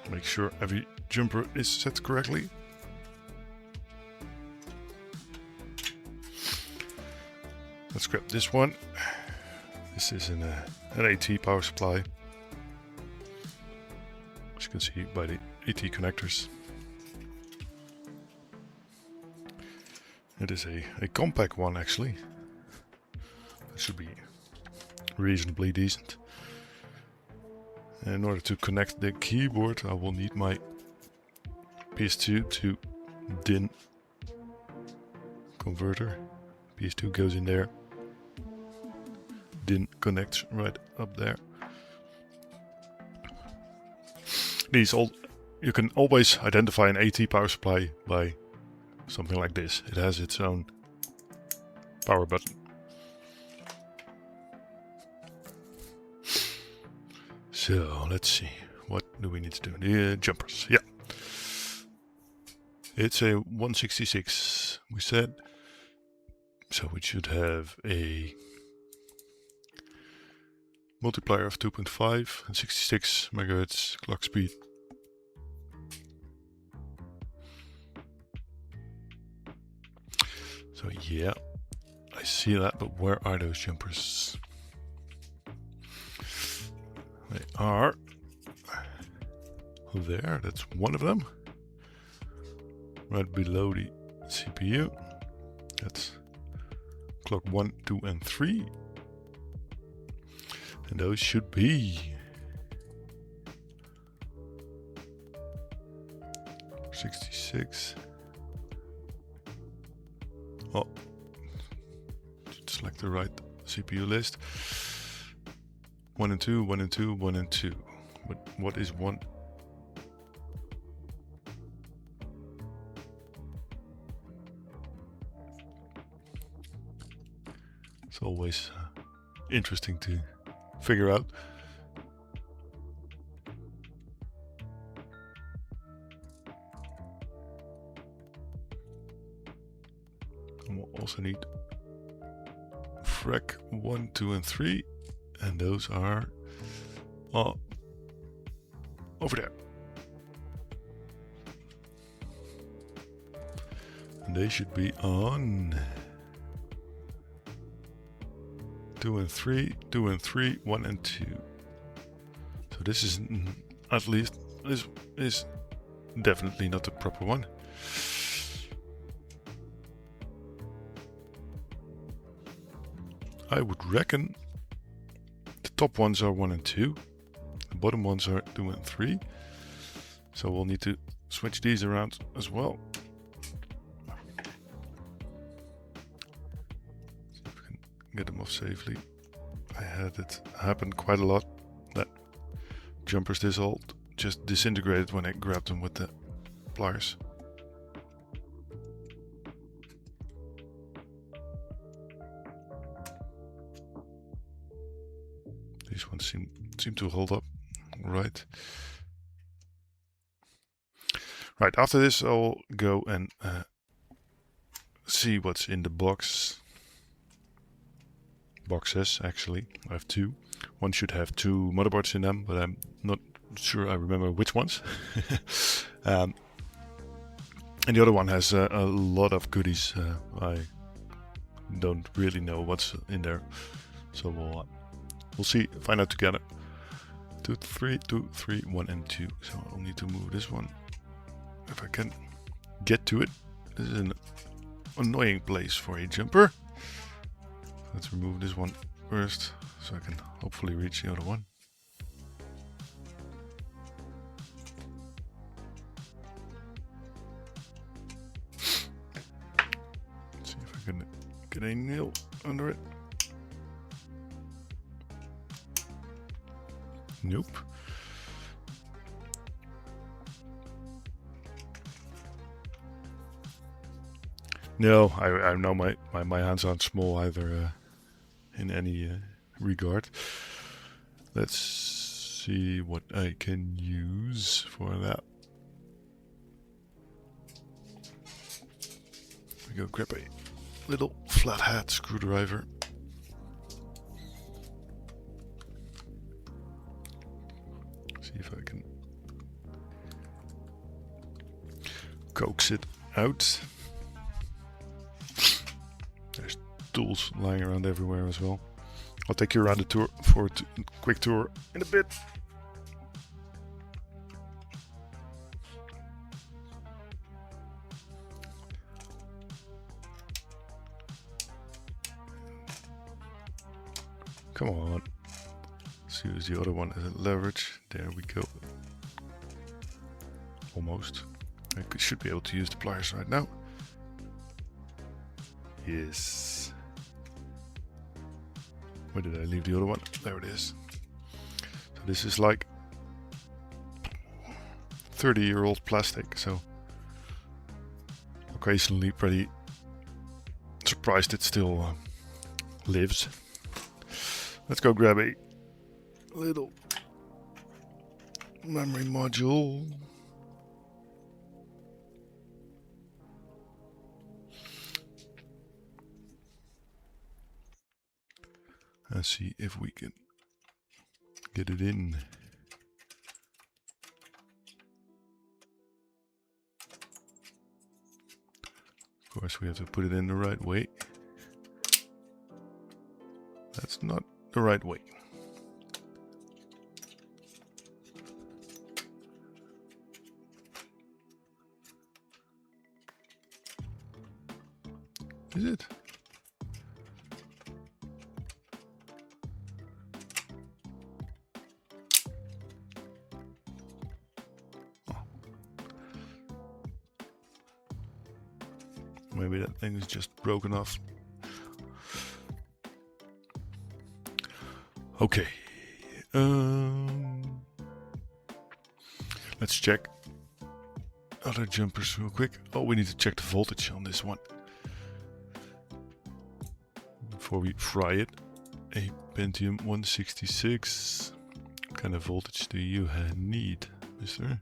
make sure every jumper is set correctly. Let's grab this one. This is an AT power supply. As you can see by the AT connectors. It is a compact one actually. It should be reasonably decent. And in order to connect the keyboard, I will need my PS2 to DIN converter. PS2 goes in there. DIN connects right up there. You can always identify an AT power supply by something like this. It has its own power button. So let's see, what do we need to do? The jumpers, yeah. It's a 166, we said. So it should have a multiplier of 2.5 and 66 megahertz clock speed. So yeah, I see that, but where are those jumpers? They are there, that's one of them. Right below the CPU. That's clock 1, 2 and 3. And those should be 66. Oh, select the right CPU list. 1 and 2, 1 and 2, 1 and 2. But what is 1? It's always interesting to figure out. And we'll also need frac 1, 2 and 3, and those are over there. And they should be on 2 and 3, 2 and 3, 1 and 2. So this is at least, this is definitely not the proper one. I would reckon the top ones are 1 and 2, the bottom ones are 2 and 3. So we'll need to switch these around as well. See if we can get them off safely. I had it happen quite a lot that jumpers this old just disintegrated when I grabbed them with the pliers. These ones seem to hold up right. Right, after this I'll go and see what's in the boxes actually. I have two. One should have 2 motherboards in them, but I'm not sure I remember which ones. And the other one has a lot of goodies. I don't really know what's in there, so we'll see, find out together. 2, 3, 2, 3, 1 and 2. So I'll need to move this one if I can get to it. This is an annoying place for a jumper. Let's remove this one first so I can hopefully reach the other one. Let's see if I can get a nail under it. Nope. No, I know my hands aren't small either in any regard. Let's see what I can use for that. We go grab a little flathead screwdriver. See if I can coax it out. There's tools lying around everywhere as well. I'll take you around the tour for a quick tour in a bit. Come on. Let's use the other one as a leverage. There we go. Almost. I should be able to use the pliers right now. Yes. Where did I leave the other one? There it is. So this is like 30-year-old plastic, so occasionally pretty surprised it still lives. Let's go grab a little memory module. And see if we can get it in. Of course, we have to put it in the right way. That's not the right way. Is it? Maybe that thing is just broken off. Okay. Let's check other jumpers real quick. Oh, we need to check the voltage on this one before we fry it. A Pentium 166. What kind of voltage do you need, mister?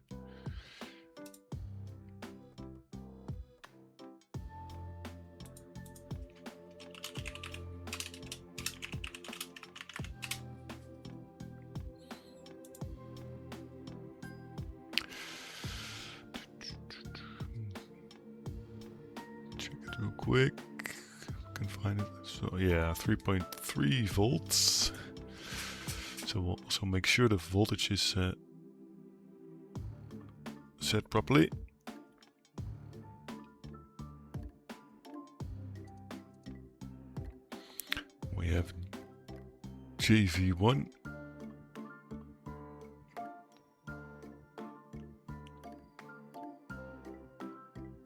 Real quick, can find it. So yeah, 3.3 volts. So we'll also make sure the voltage is set properly. We have JV1.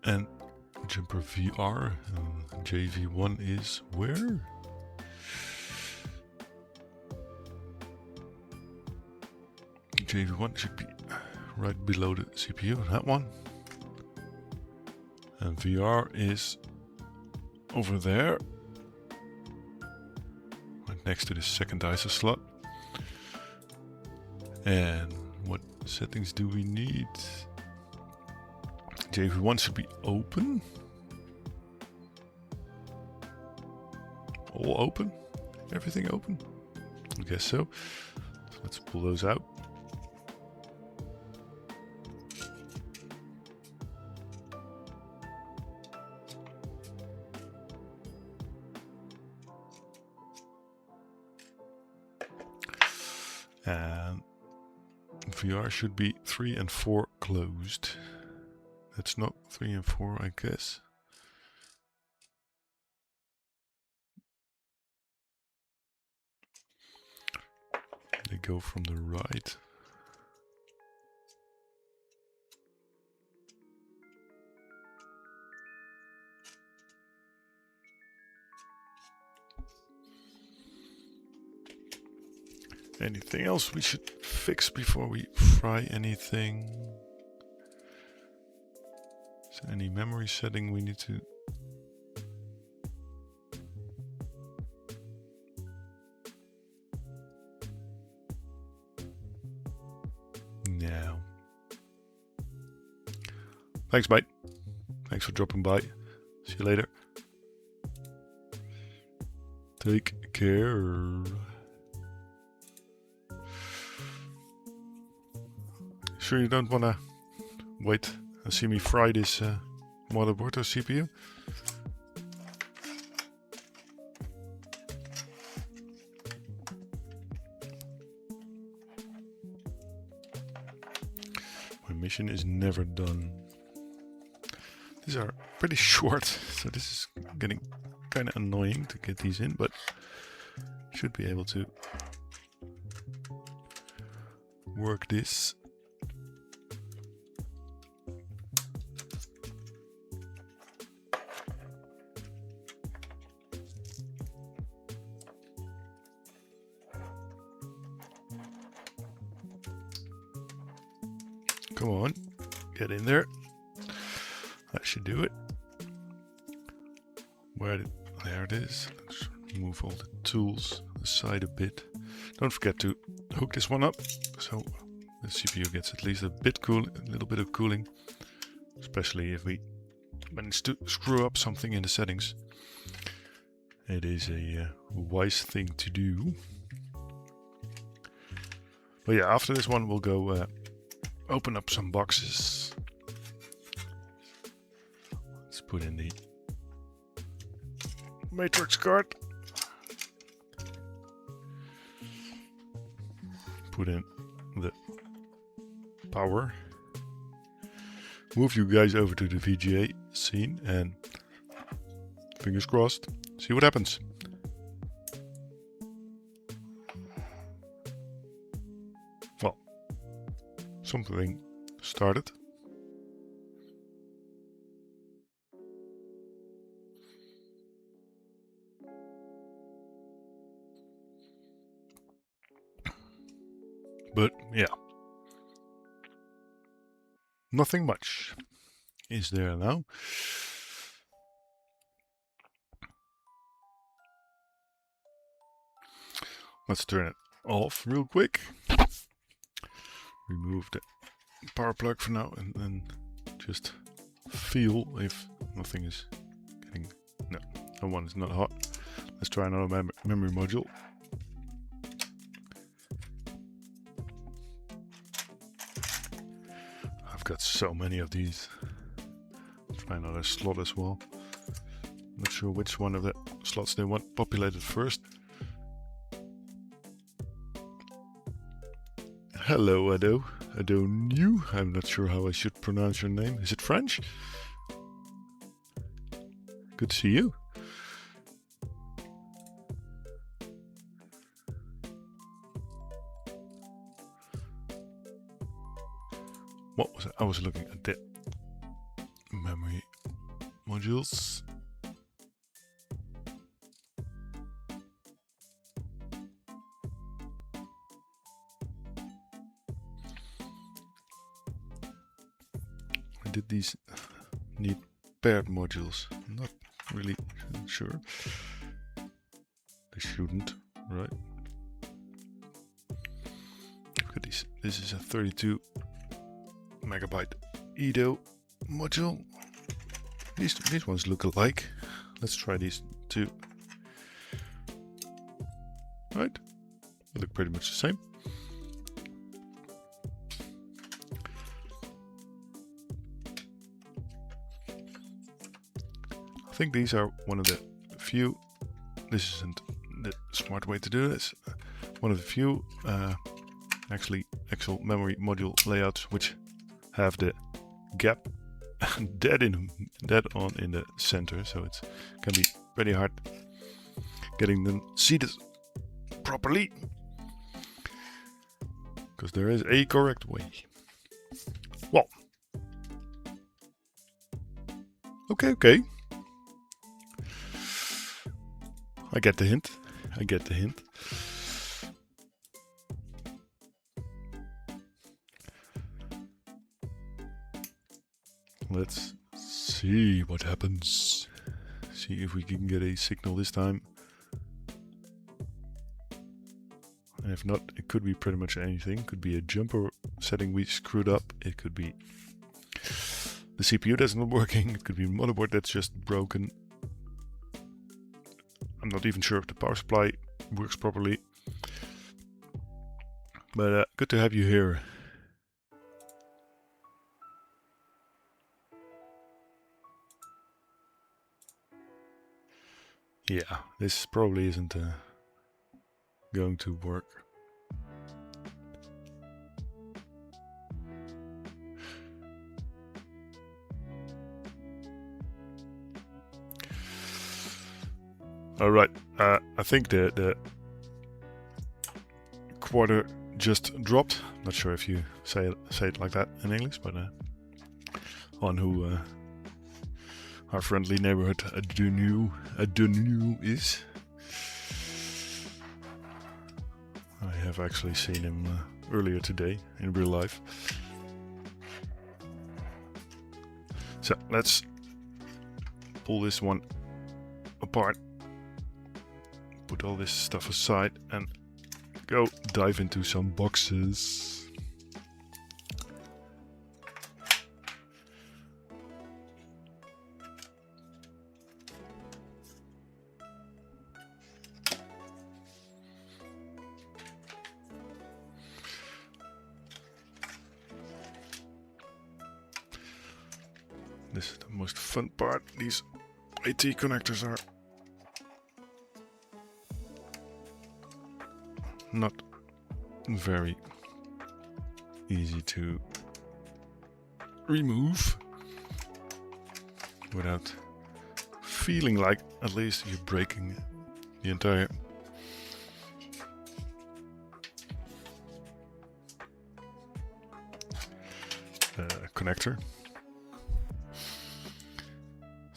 And jumper VR. JV1 is where? JV1 should be right below the CPU, that one. And VR is over there, right next to the second ISO slot. And what settings do we need? JV1 should be open. All open? Everything open? I guess so. So let's pull those out. And VR should be 3 and 4 closed. That's not 3 and 4, I guess. They go from the right. Anything else we should fix before we fry anything? Is there any memory setting we need to? No. Thanks, mate. Thanks for dropping by. See you later. Take care. Sure you don't want to wait and see me fry this motherboard or CPU? My mission is never done. These are pretty short, so this is getting kind of annoying to get these in, but should be able to work this. Come on, get in there. That should do it. There it is. Let's move all the tools aside a bit. Don't forget to hook this one up so the CPU gets at least a little bit of cooling, especially if we manage to screw up something in the settings. It is a wise thing to do. But yeah, after this one we'll go open up some boxes. Let's put in the matrix card. Put in the power. Move you guys over to the VGA scene and fingers crossed, see what happens. Well, something started. But yeah, nothing much is there now. Let's turn it off real quick. Remove the power plug for now and then just feel if nothing is getting... No, that one is not hot. Let's try another memory module. I've got so many of these. Try another slot as well. Not sure which one of the slots they want populated first. Hello, Ado. Ado New. I'm not sure how I should pronounce your name. Is it French? Good to see you. What was it? I was looking at the memory modules. Did these need paired modules? Not really sure. They shouldn't, right? Look at these. This is a 32 megabyte Edo module. These ones look alike. Let's try these two. Right? They look pretty much the same. I think these are one of the few, this isn't the smart way to do this, one of the few actual memory module layouts which have the gap dead on in the center, so it can be pretty hard getting them seated properly, because there is a correct way. Well, okay. I get the hint. Let's see what happens. See if we can get a signal this time. And if not, it could be pretty much anything. It could be a jumper setting we screwed up. It could be the CPU that's not working. It could be a motherboard that's just broken. I'm not even sure if the power supply works properly. But good to have you here. Yeah, this probably isn't going to work. Alright, I think the quarter just dropped. Not sure if you say it like that in English, but on who our friendly neighborhood Adunu is. I have actually seen him earlier today in real life. So let's pull this one apart, put all this stuff aside and go dive into some boxes. This is the most fun part. These AT connectors are not very easy to remove without feeling like at least you're breaking the entire connector.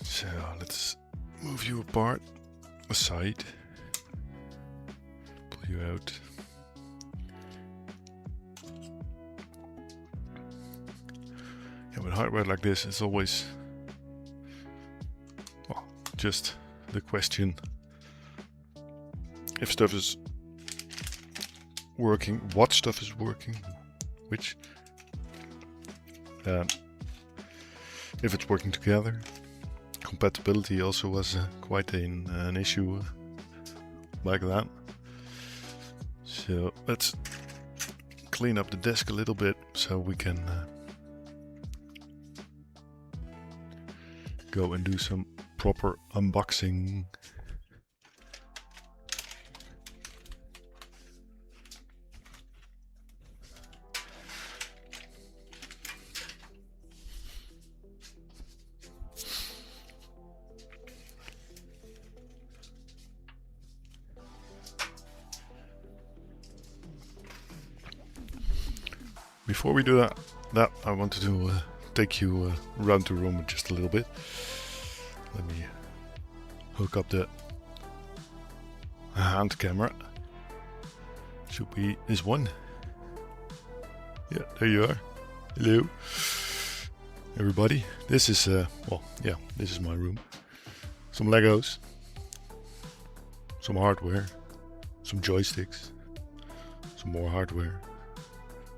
So let's move you apart, aside, pull you out. Yeah, with hardware like this, it's always, well, just the question if stuff is working, what stuff is working, which, if it's working together. Compatibility also was quite an issue back then. So let's clean up the desk a little bit so we can go and do some proper unboxing. Before we do that I wanted to take you around the room just a little bit. Let me hook up the hand camera. Should be this one. Yeah, there you are. Hello, everybody. This is well, yeah, this is my room. Some Legos, some hardware, some joysticks, some more hardware,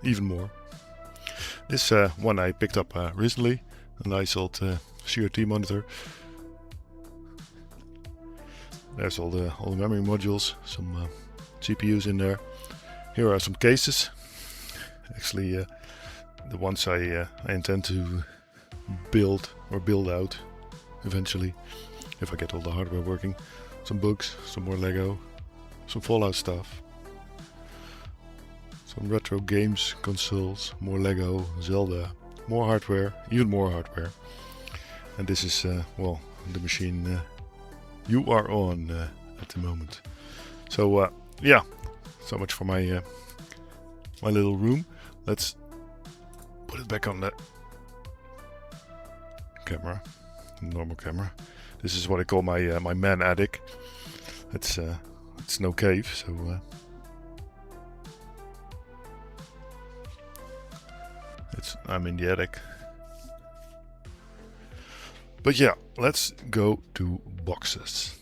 even more. This one I picked up recently, a nice old CRT monitor. There's all the memory modules, some CPUs in there. Here are some cases. Actually, the ones I intend to build out eventually, if I get all the hardware working. Some books, some more Lego, some Fallout stuff. Some retro games, consoles, more Lego, Zelda, more hardware, even more hardware. And this is, well, the machine you are on at the moment. So, yeah, so much for my my little room. Let's put it back on the camera, normal camera. This is what I call my my man attic. It's no cave, so. I'm in the attic. But yeah, let's go to boxes.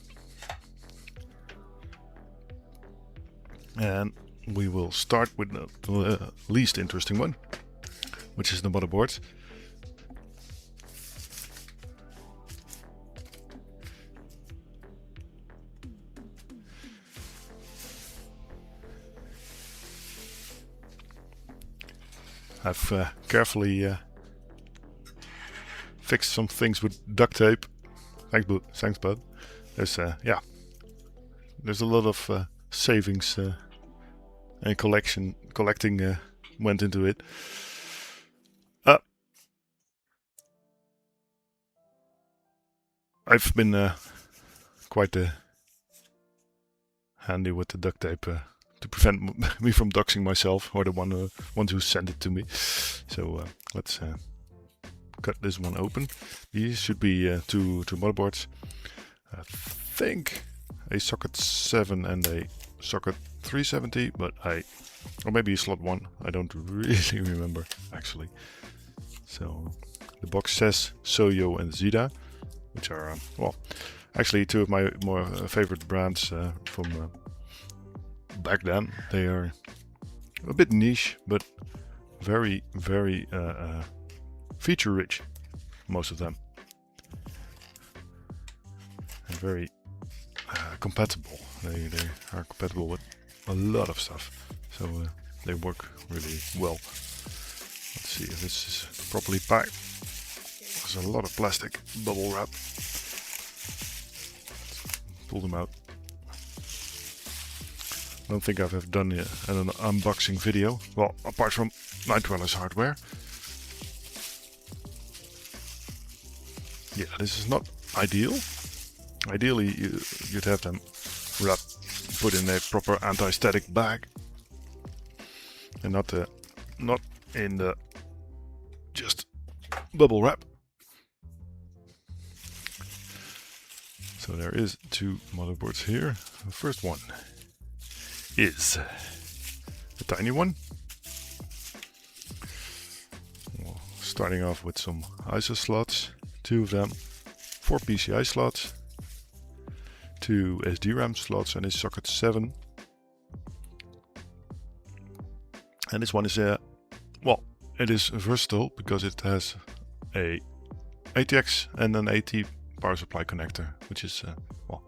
And we will start with the least interesting one, which is the motherboard. I've carefully fixed some things with duct tape. Thanks, bud. There's yeah, there's a lot of savings and collecting went into it. I've been quite handy with the duct tape. To prevent me from doxing myself, or the one who sent it to me. So let's cut this one open. These should be two motherboards. I think a socket 7 and a socket 370, but or maybe a slot 1. I don't really remember actually. So the box says Soyo and Zida, which are well, actually two of my more favorite brands from. Back then. They are a bit niche, but very, very feature rich, most of them, and very compatible. They are compatible with a lot of stuff, so they work really well. Let's see if this is properly packed. there's a lot of plastic bubble wrap. Pull them out. I don't think I've ever done an unboxing video. Well, apart from Night Dweller's hardware. Yeah, this is not ideal. Ideally, you'd have them put in a proper anti-static bag, and not in the just bubble wrap. So there is 2 motherboards here. The first one is a tiny one. Well, starting off with some ISO slots, 2 of them, 4 PCI slots, 2 SDRAM slots, and a socket 7. And this one is well, it is versatile because it has a ATX and an AT power supply connector, which is well,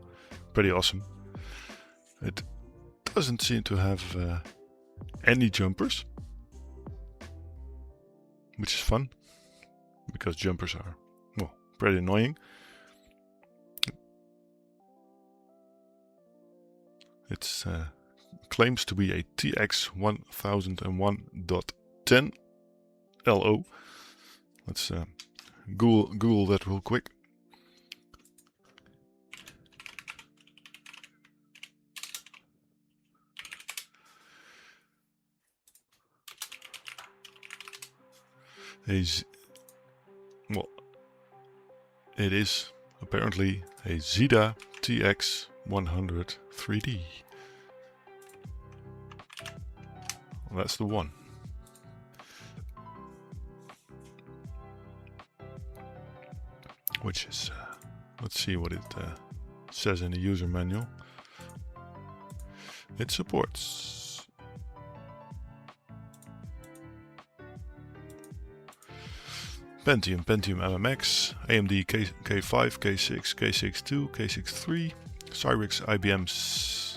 pretty awesome. It doesn't seem to have any jumpers, which is fun because jumpers are, well, pretty annoying. It claims to be a TX 1001.10 LO. Let's Google that real quick. Well, it is apparently a Zeta TX 100 3D. Well, that's the one. Which is, let's see what it says in the user manual. It supports Pentium MMX, AMD K5, K6, K6-2, K6-3, Cyrix IBM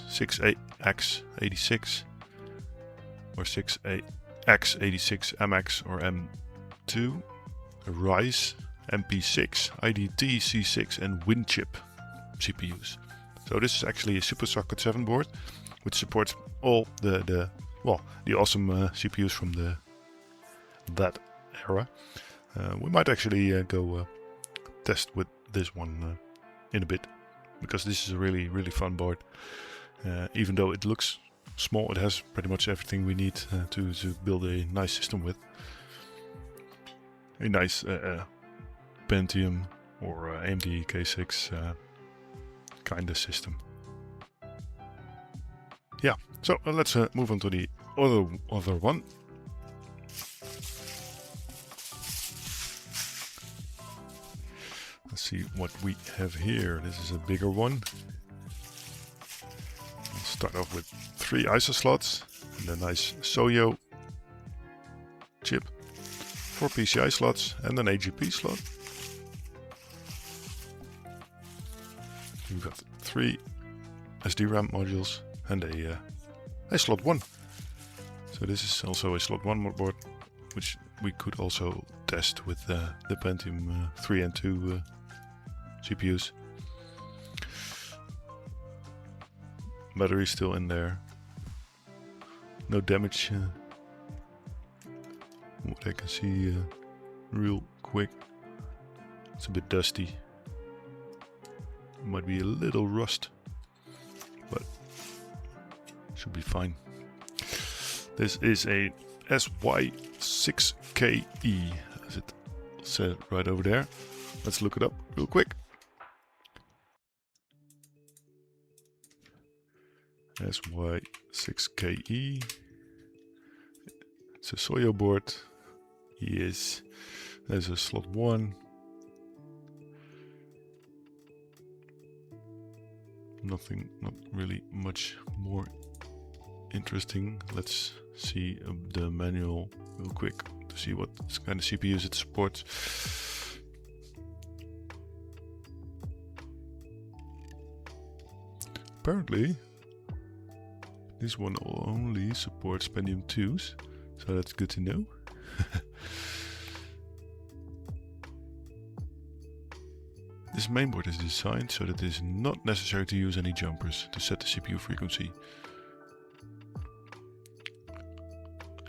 6X86 or 6X86 MX or M2, Ryze MP6, IDT C6 and WinChip CPUs. So this is actually a Super Socket 7 board, which supports all the awesome CPUs from that era. We might actually go test with this one in a bit, because this is a really fun board. Even though it looks small, it has pretty much everything we need to build a nice system with. A nice Pentium or AMD K6 kind of system. Yeah, so let's move on to the other one. Let's see what we have here. This is a bigger one. We'll start off with 3 ISO slots and a nice Soyo chip, 4 PCI slots and an AGP slot. We've got 3 SDRAM modules and a slot 1. So this is also a slot 1 board, which we could also test with the Pentium 3 and 2 CPUs. Battery still in there. No damage. What I can see real quick. It's a bit dusty. Might be a little rust, but should be fine. This is a SY6KE, as it said right over there. Let's look it up real quick. SY6KE. It's a Soyo board. Yes, there's a slot 1. Not really much more interesting. Let's see the manual real quick to see what kind of CPUs it supports. Apparently, this one only supports Pentium 2s, so that's good to know. this mainboard is designed so that it is not necessary to use any jumpers to set the CPU frequency.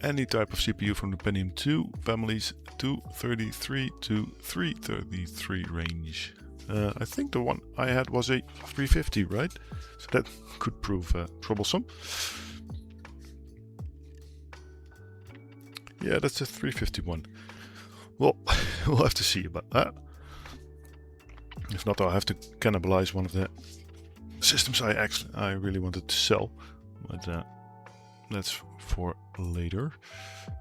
Any type of CPU from the Pentium 2 families 233 to 333 range. I think the one I had was a 350, right? So that could prove troublesome. Yeah, that's a 351. Well, we'll have to see about that. If not, I'll have to cannibalize one of the systems I really wanted to sell. But that's for later.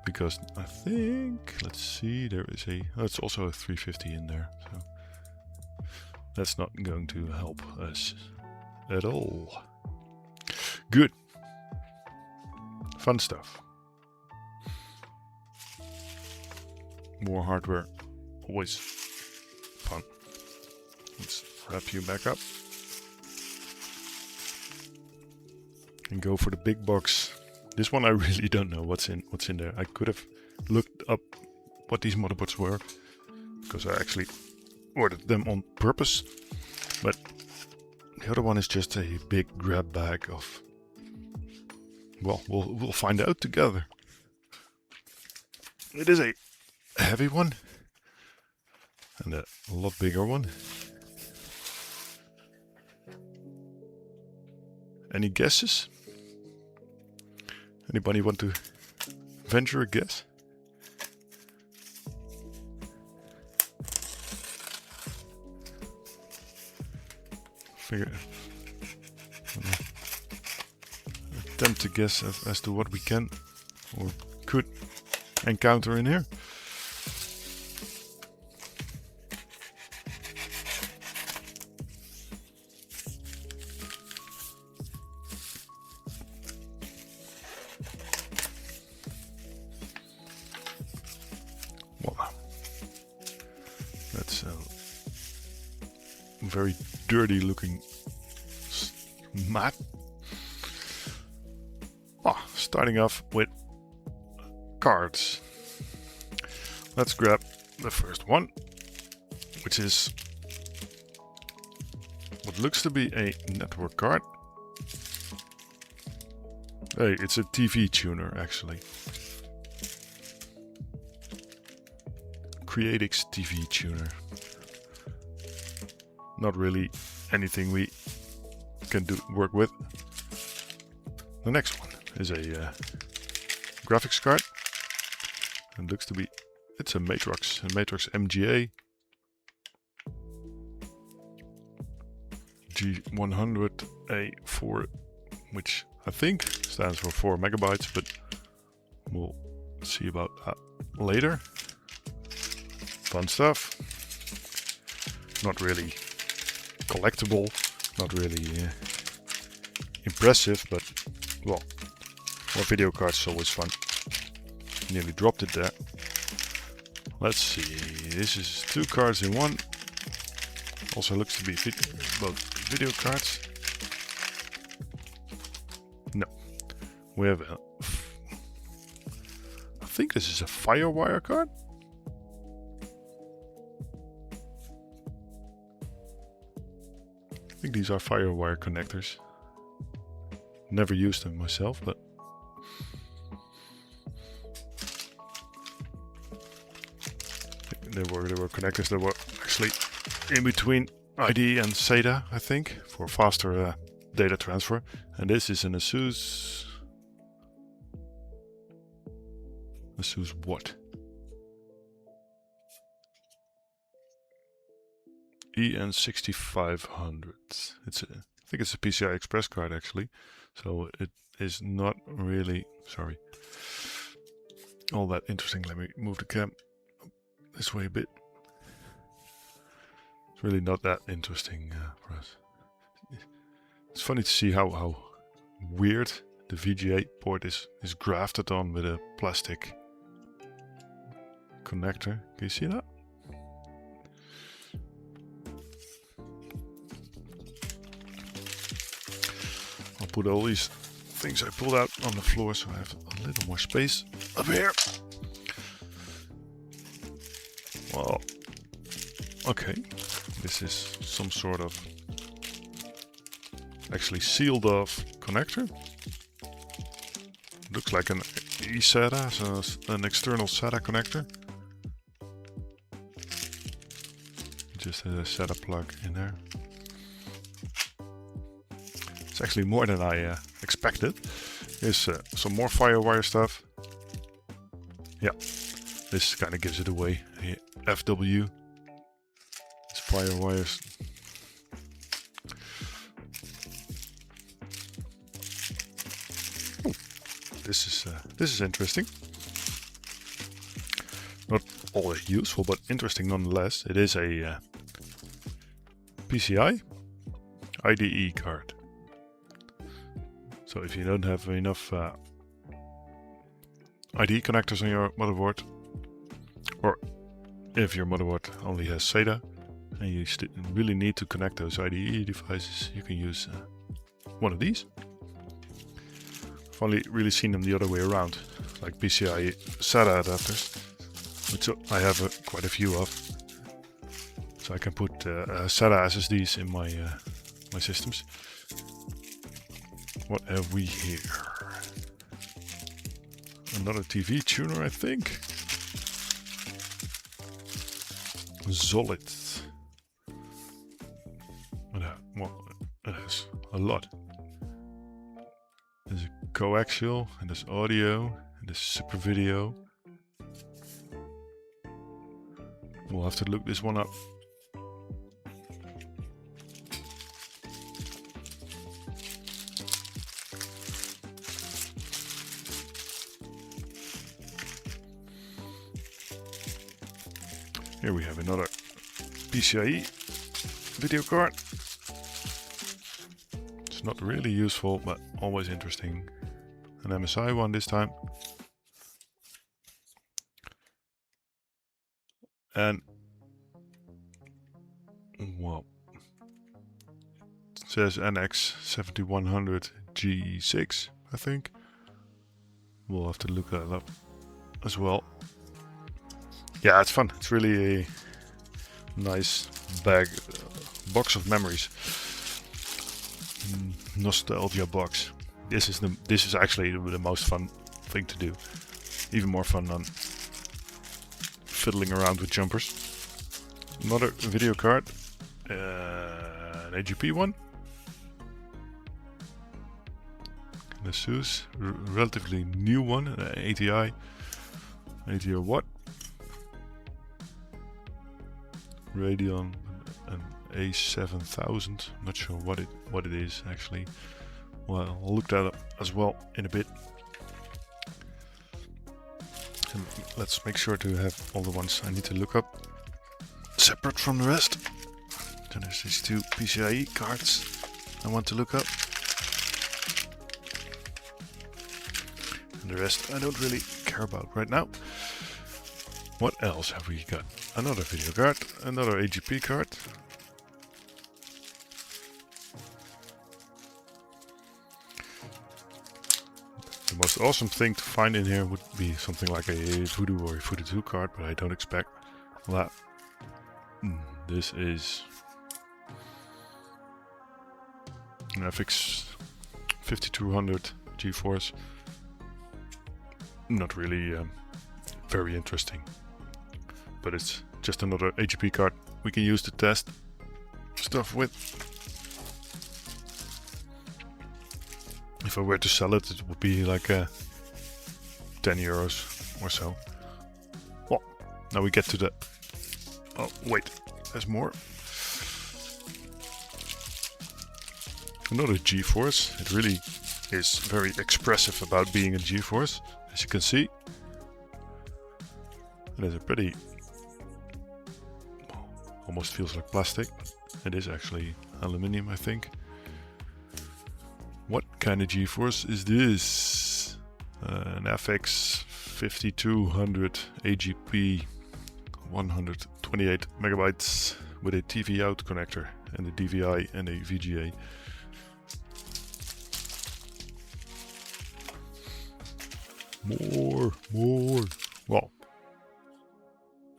Because I think, let's see, there is it's also a 350 in there. So that's not going to help us at all. Good. Fun stuff. More hardware, always fun. Let's wrap you back up and go for the big box. This one I really don't know what's in there. I could have looked up what these motherboards were because I actually ordered them on purpose. But the other one is just a big grab bag of. Well, we'll find out together. It is a heavy one and a lot bigger one. Any guesses? Anybody want to venture a guess? Attempt to guess as to what we can or could encounter in here. Well, that's a very dirty looking mat. Starting off with cards. Let's grab the first one, which is what looks to be a network card. Hey, it's a TV tuner actually. Creatix TV tuner. Not really anything we can work with. The next one is a graphics card. And looks to be, it's a Matrox MGA G100A4, which I think stands for 4 megabytes, but we'll see about that later. Fun stuff. Not really collectible, not really impressive, but well, more video cards is always fun. Nearly dropped it there. Let's see, this is 2 cards in one. Also looks to be both video cards. No, we have a, I think this is a Firewire card. I think these are Firewire connectors. Never used them myself, but there were connectors that were actually in between ID and SATA, I think, for faster data transfer. And this is an Asus what? EN6500. I think it's a PCI Express card actually, so it is not really, sorry, all that interesting. Let me move the cam this way a bit. It's really not that interesting for us. It's funny to see how weird the VGA port is grafted on with a plastic connector. Can you see that? I'll put all these things I pulled out on the floor so I have a little more space up here. Well, okay, This is some sort of actually sealed off connector. Looks like an eSATA, so an external SATA connector. Just a SATA plug in there. It's actually more than I expected. Here's some more FireWire stuff. Yeah, this kind of gives it away. FW. It's FireWires. This is interesting. Not all that useful, but interesting nonetheless. It is a PCI IDE card. So if you don't have enough IDE connectors on your motherboard, or if your motherboard only has SATA and you really need to connect those IDE devices, you can use one of these. I've only really seen them the other way around, like PCI SATA adapters, which I have quite a few of. So I can put SATA SSDs in my my systems. What have we here? Another TV tuner, I think. Solid. Well, it has a lot. There's a coaxial, and there's audio, and there's super video. We'll have to look this one up. Here we have another PCIe video card. It's not really useful, but always interesting. An MSI one this time. And, well, it says NX7100 G6, I think. We'll have to look that up as well. Yeah, it's fun. It's really a nice box of memories. Nostalgia box. This is actually the most fun thing to do. Even more fun than fiddling around with jumpers. Another video card, an AGP one. An ASUS, relatively new one, an ATI 80 watt. Radeon, an A7000. Not sure what it is actually. Well, I'll look that up as well in a bit. And let's make sure to have all the ones I need to look up separate from the rest. Then there's these two PCIe cards I want to look up. And the rest I don't really care about right now. What else have we got? Another video card, another AGP card. The most awesome thing to find in here would be something like a Voodoo or a Voodoo 2 card, but I don't expect that. This is an FX 5200 GeForce. Not really very interesting, but it's just another AGP card we can use to test stuff with. If I were to sell it, it would be like 10 euros or so. Well, now we get to the... Oh, wait, there's more. Another GeForce. It really is very expressive about being a GeForce, as you can see. It is a pretty... almost feels like plastic. It is actually aluminium, I think. What kind of GeForce is this? An FX 5200 AGP 128 megabytes with a TV out connector and a DVI and a VGA. More. Well,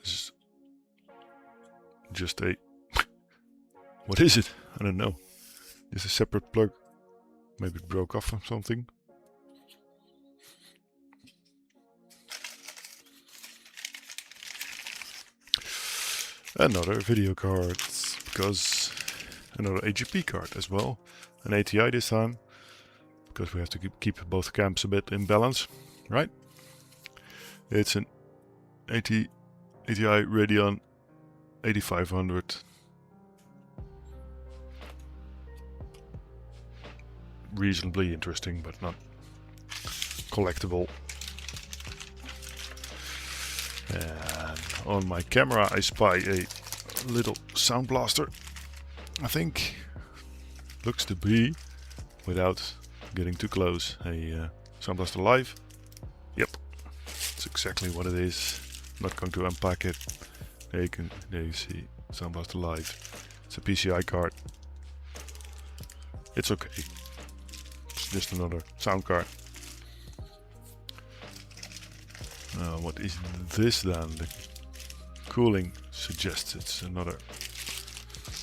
this is just a What is it? I don't know. It's a separate plug. Maybe it broke off from something. Another video card, because another AGP card as well. An ATI this time, because we have to keep both camps a bit in balance, right? It's an ATI Radeon 8500. Reasonably interesting, but not collectible. And on my camera I spy a little sound blaster. I think looks to be, without getting too close, a sound blaster live. Yep, that's exactly what it is. I'm not going to unpack it. There you see sound blaster live. It's a PCI card. It's okay. It's just another sound card. What is this then? The cooling suggests it's another.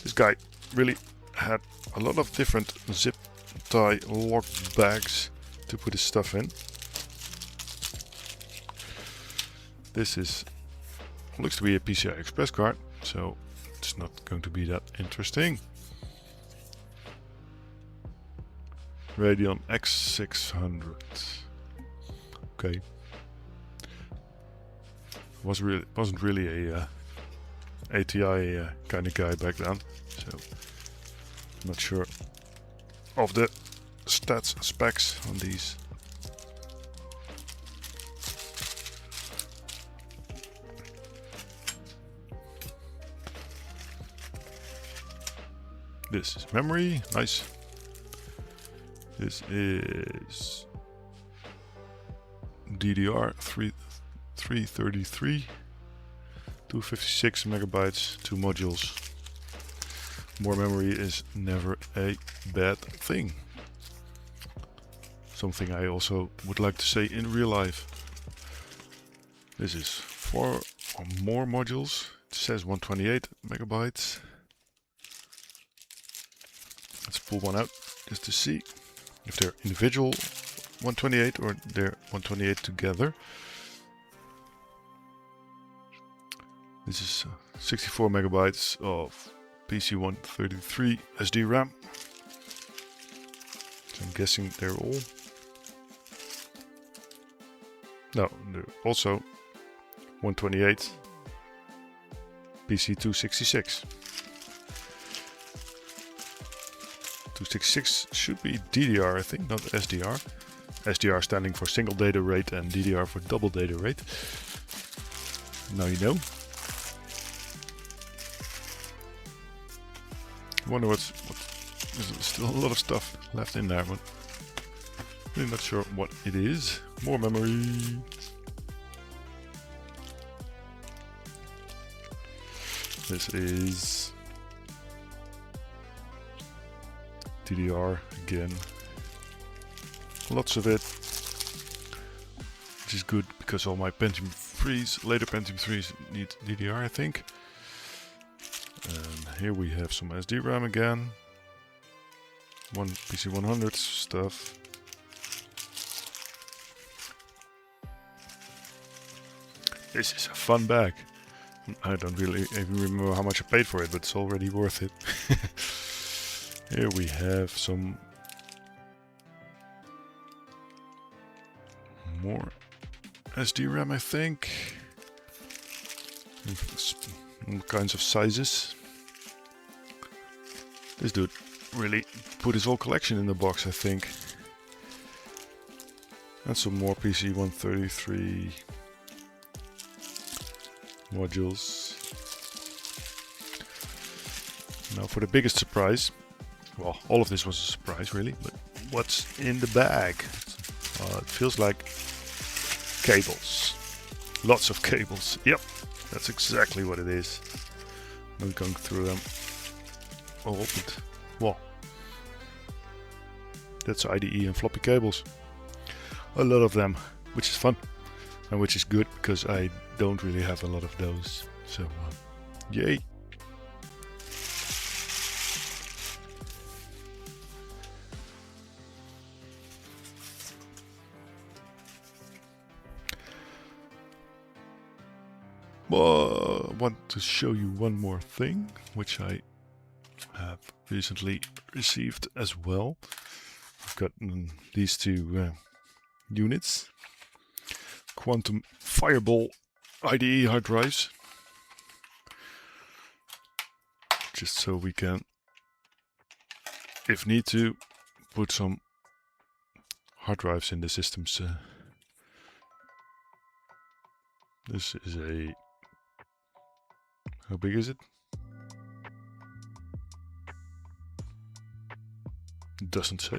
This guy really had a lot of different zip tie lock bags to put his stuff in. This is looks to be a PCI Express card, so it's not going to be that interesting. Radeon X600. Okay. Wasn't really a ATI kind of guy back then, so I'm not sure of the stats specs on these. This is memory, nice. This is DDR 333, 256 megabytes, 2 modules. More memory is never a bad thing. Something I also would like to say in real life. This is 4 or more modules. It says 128 megabytes. Let's pull one out just to see if they're individual 128 or they're 128 together. This is 64 megabytes of PC133 SD RAM. So I'm guessing they're all. No, they're also 128 PC266. 266 should be DDR, I think, not SDR. SDR standing for single data rate and DDR for double data rate. Now you know. I wonder there's still a lot of stuff left in there, but really not sure what it is. More memory. This is DDR again. Lots of it, which is good because all my Pentium 3s, later Pentium 3s need DDR, I think. And here we have some SD RAM again. One PC100 stuff. This is a fun bag. I don't really even remember how much I paid for it, but it's already worth it. Here we have some more SD RAM, I think. All kinds of sizes. This dude really put his whole collection in the box, I think. And some more PC133 modules. Now for the biggest surprise. Well, all of this was a surprise really, but what's in the bag? It feels like cables. Lots of cables. Yep, that's exactly what it is. Not going through them all, but well, that's IDE and floppy cables. A lot of them, which is fun and which is good because I don't really have a lot of those. So, yay! I want to show you one more thing, which I have recently received as well. I've got these two units, Quantum Fireball IDE hard drives, just so we can, if need to, put some hard drives in the systems. This is a, how big is it? It doesn't say.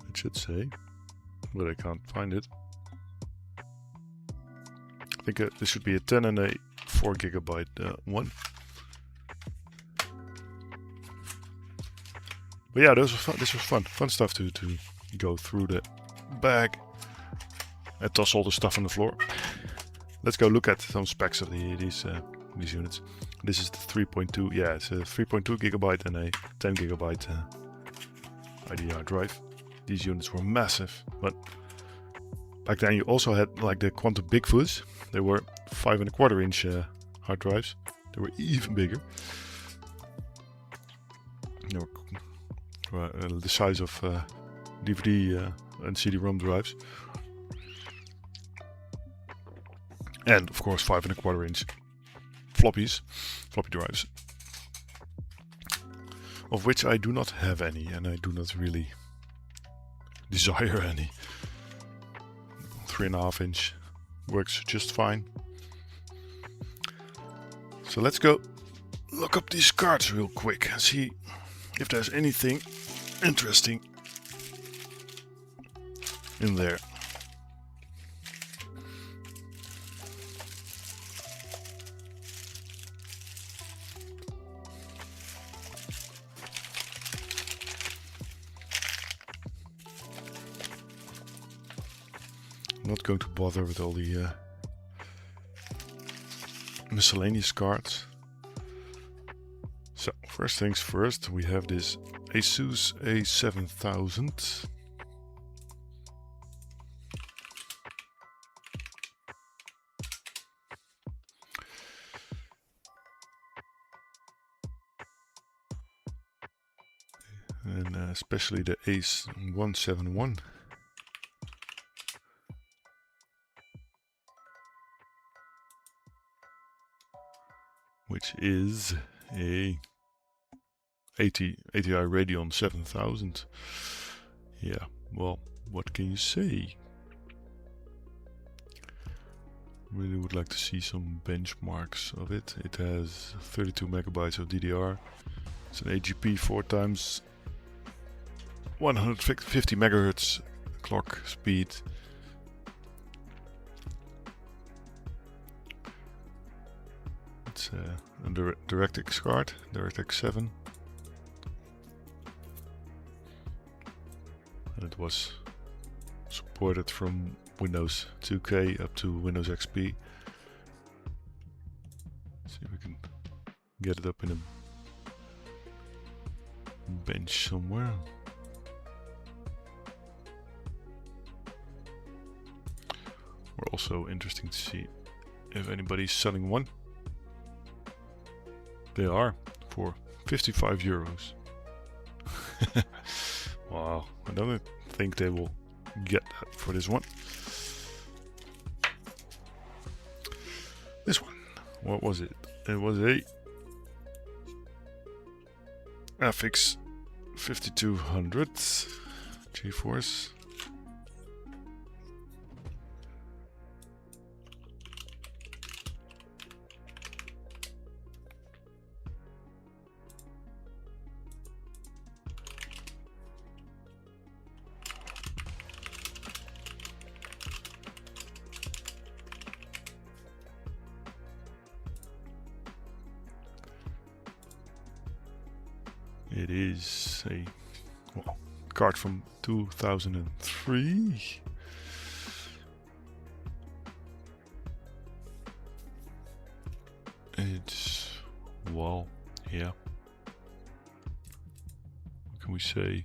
It should say, but I can't find it. I think this should be a 10 and a 4 gigabyte one. But yeah, this was fun stuff to go through the bag and toss all the stuff on the floor. Let's go look at some specs of these units. This is the 3.2. Yeah, it's a 3.2 gigabyte and a 10 gigabyte IDE hard drive. These units were massive, but back then you also had like the Quantum Bigfoots. They were 5.25 inch hard drives. They were even bigger. They were the size of DVD and CD-ROM drives. And of course 5.25 inch floppy drives, of which I do not have any, and I do not really desire any. 3.5 inch works just fine. So let's go look up these cards real quick and see if there's anything interesting in there. I'm not going to bother with all the miscellaneous cards. So first things first, we have this Asus A7000. And especially the Ace 171. Which is a ATI Radeon 7000. Yeah, well, what can you say? Really would like to see some benchmarks of it. It has 32 megabytes of DDR. It's an AGP 4 times 150 megahertz clock speed. It's a DirectX card, DirectX 7. And it was supported from Windows 2K up to Windows XP. See if we can get it up in a bench somewhere. We're also interesting to see if anybody's selling one. They are for 55 euros. Wow, I don't think they will get that for this one. This one, what was it? It was a FX 5200 GeForce. It is a card from 2003. It's, well, yeah. What can we say?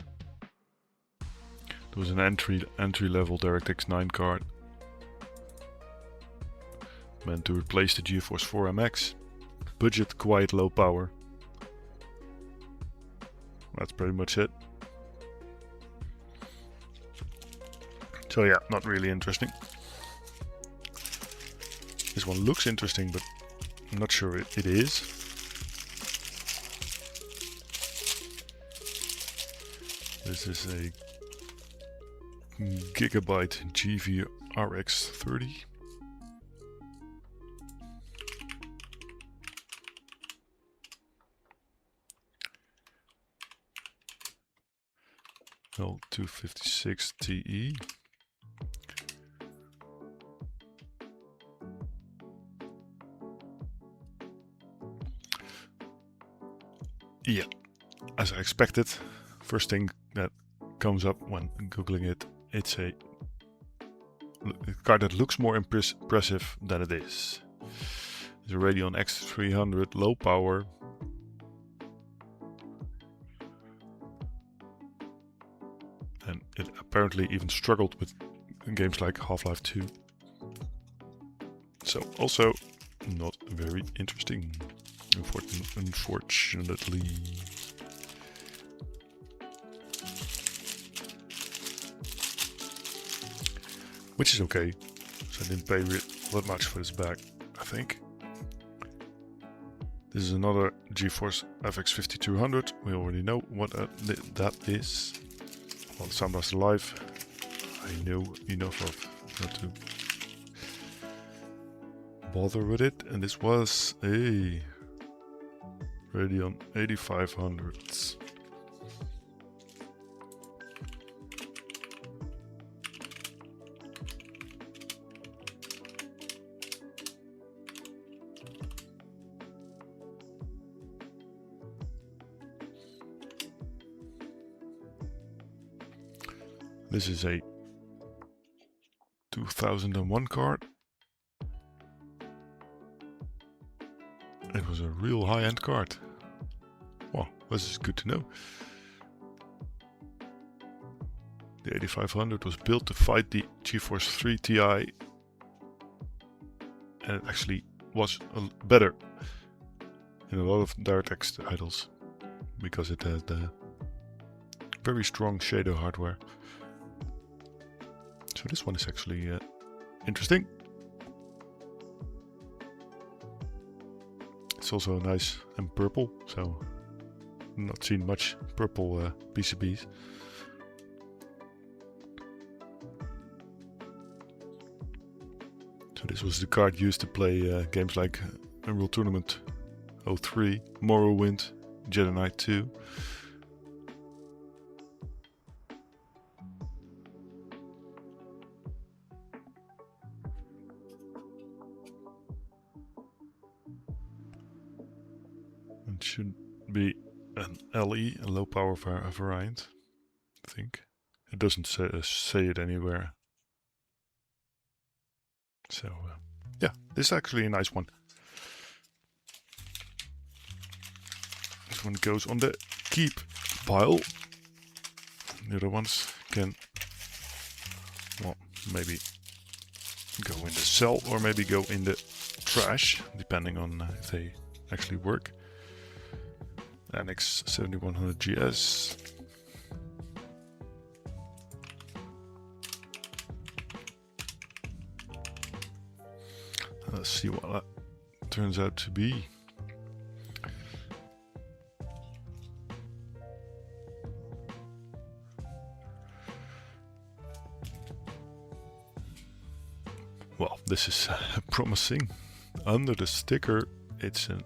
There was an entry level DirectX 9 card. meant to replace the GeForce 4 MX. Budget, quiet, low power. That's pretty much it. So yeah, not really interesting. This one looks interesting, but I'm not sure it is. This is a Gigabyte GV RX 30. L256 TE. Yeah, as I expected, first thing that comes up when googling it, it's a card that looks more impressive than it is. It's a Radeon X300 low power. And it apparently even struggled with games like Half-Life 2. So also not very interesting, unfortunately. Which is okay, so I didn't pay that much for this bag, I think. This is another GeForce FX 5200. We already know what that is. Well, Soundblaster Live, I know enough of not to bother with it. And this was a Radeon 8500. This is a 2001 card. It was a real high-end card. Well, this is good to know. The 8500 was built to fight the GeForce 3 Ti, and it actually was better in a lot of DirectX titles because it has the very strong shader hardware. So this one is actually interesting. It's also nice and purple, so I've not seen much purple PCBs. So this was the card used to play games like Unreal Tournament 03, Morrowind, Jedi Knight 2. It should be an LE, a low power variant, I think. It doesn't say it anywhere. So yeah, this is actually a nice one. This one goes on the keep pile. The other ones can, well, maybe go in the cell or maybe go in the trash, depending on if they actually work. NX 7100 GS. Let's see what that turns out to be. Well, this is promising. Under the sticker, it's an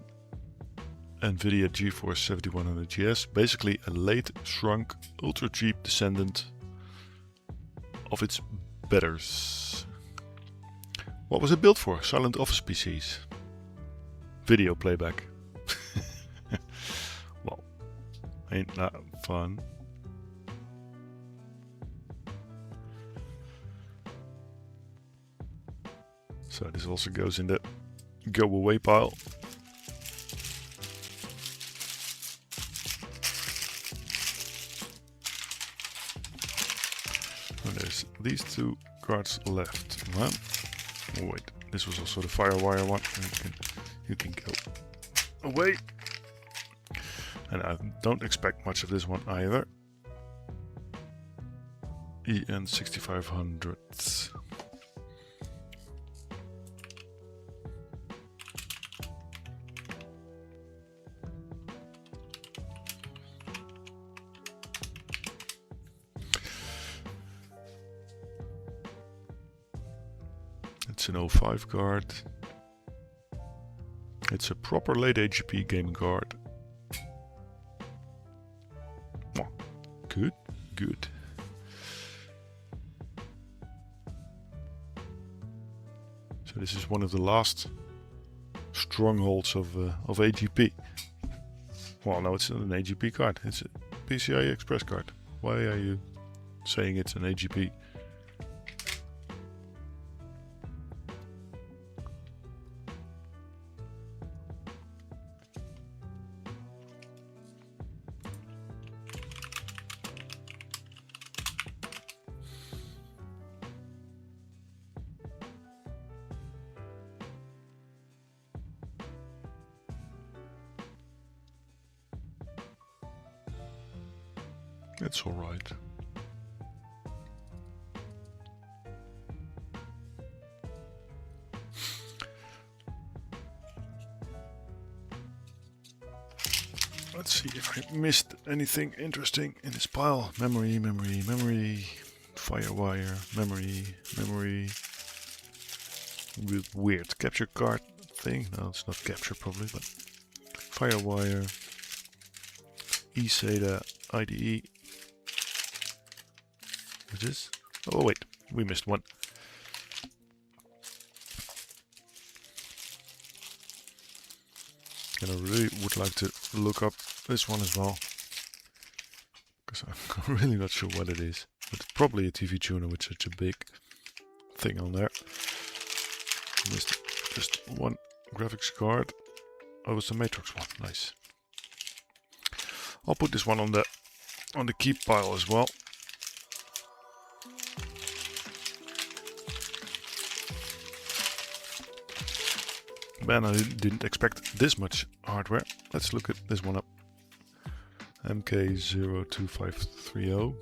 NVIDIA GeForce 7100 GS, basically a late shrunk ultra cheap descendant of its betters. What was it built for? Silent office PCs. Video playback. Well, ain't that fun. So this also goes in the go away pile. There's these two cards left. Well, wait, This was also the Firewire one. You can go away. And I don't expect much of this one either. EN 6500. It's an 05 card. It's a proper late AGP gaming card. Oh, good, good. So this is one of the last strongholds of AGP. Well, no, it's not an AGP card. It's a PCI Express card. Why are you saying it's an AGP? It's all right. Let's see if I missed anything interesting in this pile. Memory, memory, memory, Firewire, memory, memory. Weird capture card thing. No, it's not capture probably, but Firewire, eSATA, IDE. What's this? Oh wait, we missed one. And I really would like to look up this one as well, because I'm really not sure what it is. But it's probably a TV tuner with such a big thing on there. Missed just one graphics card. Oh, it's the Matrix one. Nice. I'll put this one on the keep pile as well. Man, I didn't expect this much hardware. Let's look at this one up. MK02530.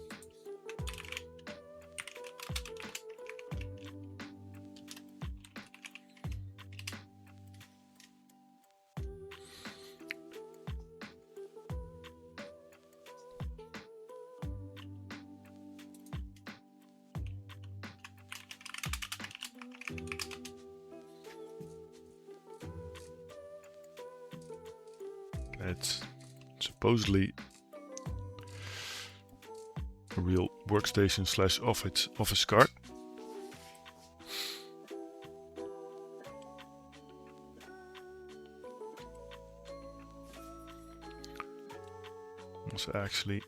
It's supposedly a real workstation slash office card. It's actually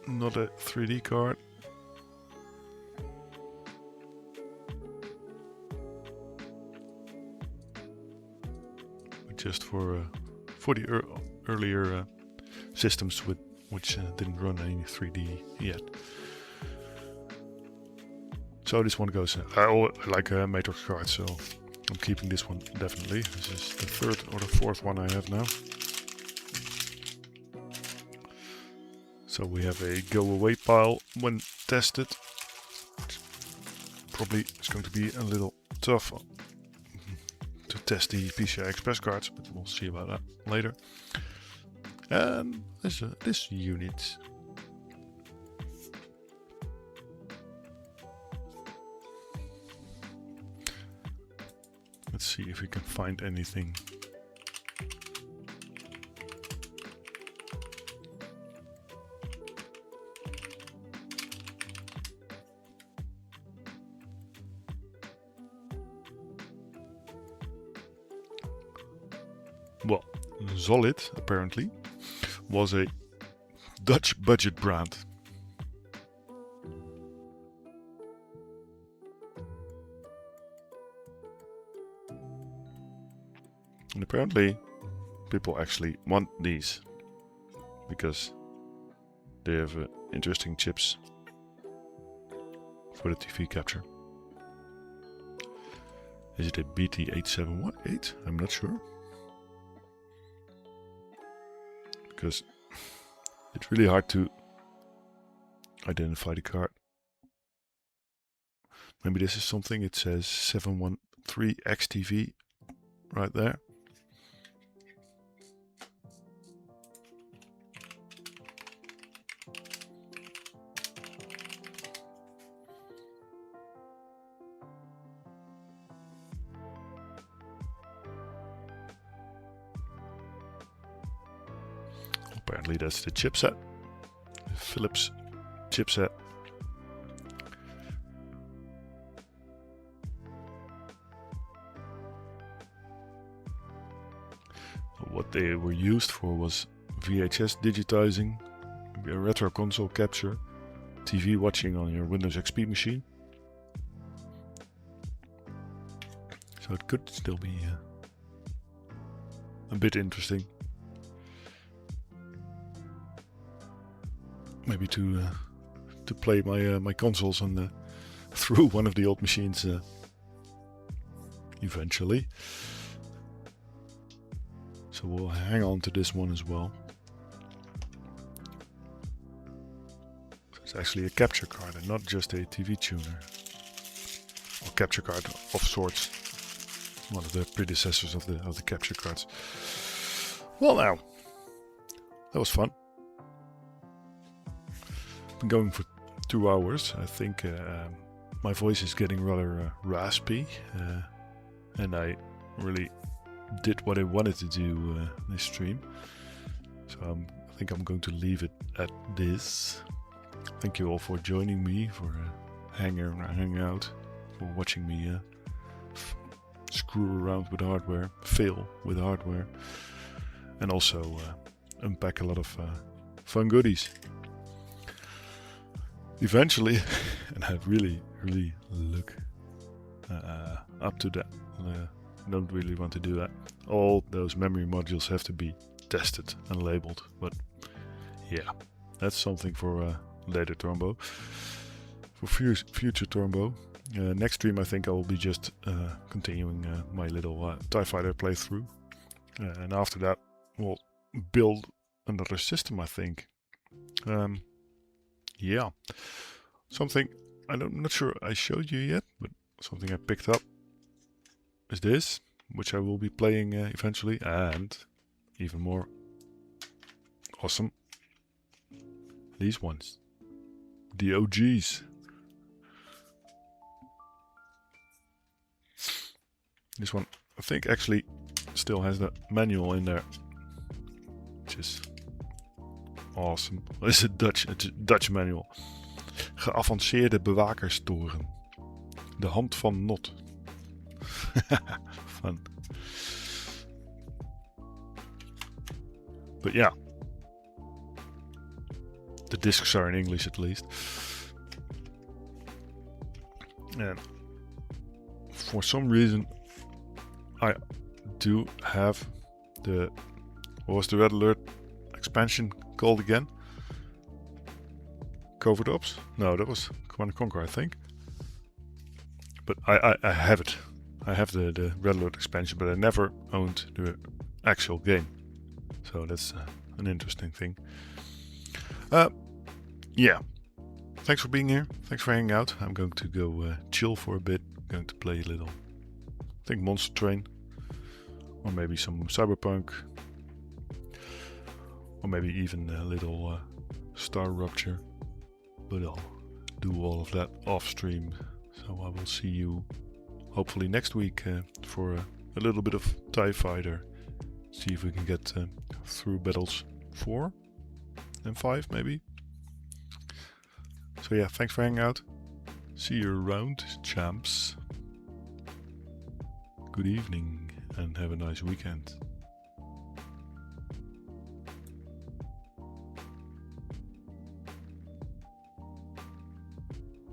not a 3D card. But just for the earlier systems which didn't run any 3D yet. So this one goes like a Matrix card, so I'm keeping this one definitely. This is the third or the fourth one I have now. So we have a go away pile when tested. Probably it's going to be a little tough to test the PCI Express cards, but we'll see about that later. And this unit. Let's see if we can find anything. Well, Solid apparently was a Dutch budget brand. And apparently people actually want these because they have interesting chips for the TV capture. Is it a BT8718? I'm not sure. Because it's really hard to identify the card. Maybe this is something. It says 713 XTV right there. Apparently that's the chipset, the Philips chipset. What they were used for was VHS digitizing, retro console capture, TV watching on your Windows XP machine. So it could still be a bit interesting. Maybe to play my consoles on through one of the old machines eventually. So we'll hang on to this one as well. So it's actually a capture card and not just a TV tuner. Or capture card of sorts. One of the predecessors of the capture cards. Well now, that was fun. Been going for 2 hours. I think my voice is getting rather raspy, and I really did what I wanted to do this stream. So I think I'm going to leave it at this. Thank you all for joining me, for hanging out, for watching me screw around with hardware, fail with hardware, and also unpack a lot of fun goodies. Eventually, and I really look up to that. Don't really want to do that. All those memory modules have to be tested and labeled. But yeah, that's something for later Tormbo. For future Tormbo. Next stream I think I will be just continuing my little TIE Fighter playthrough. And after that we'll build another system, I think. Yeah, something I'm not sure I showed you yet, but something I picked up is this, which I will be playing eventually, and even more awesome, these ones, the OGs. This one I think actually still has the manual in there, which is awesome. It's a Dutch manual. Geavanceerde bewakerstoren. De hand van Not. Fun. But yeah. The discs are in English at least. And for some reason I do have the... What was the Red Alert expansion called again? Covert Ops? No, that was Command & Conquer, I think. But I have it. I have the Red Alert expansion, but I never owned the actual game. So that's an interesting thing. Yeah. Thanks for being here. Thanks for hanging out. I'm going to go chill for a bit. I'm going to play a little, I think, Monster Train. Or maybe some Cyberpunk. Or maybe even a little Star Rupture. But I'll do all of that off stream. So I will see you hopefully next week for a little bit of TIE Fighter. See if we can get through battles 4 and 5 maybe. So yeah, thanks for hanging out. See you around, champs. Good evening and have a nice weekend.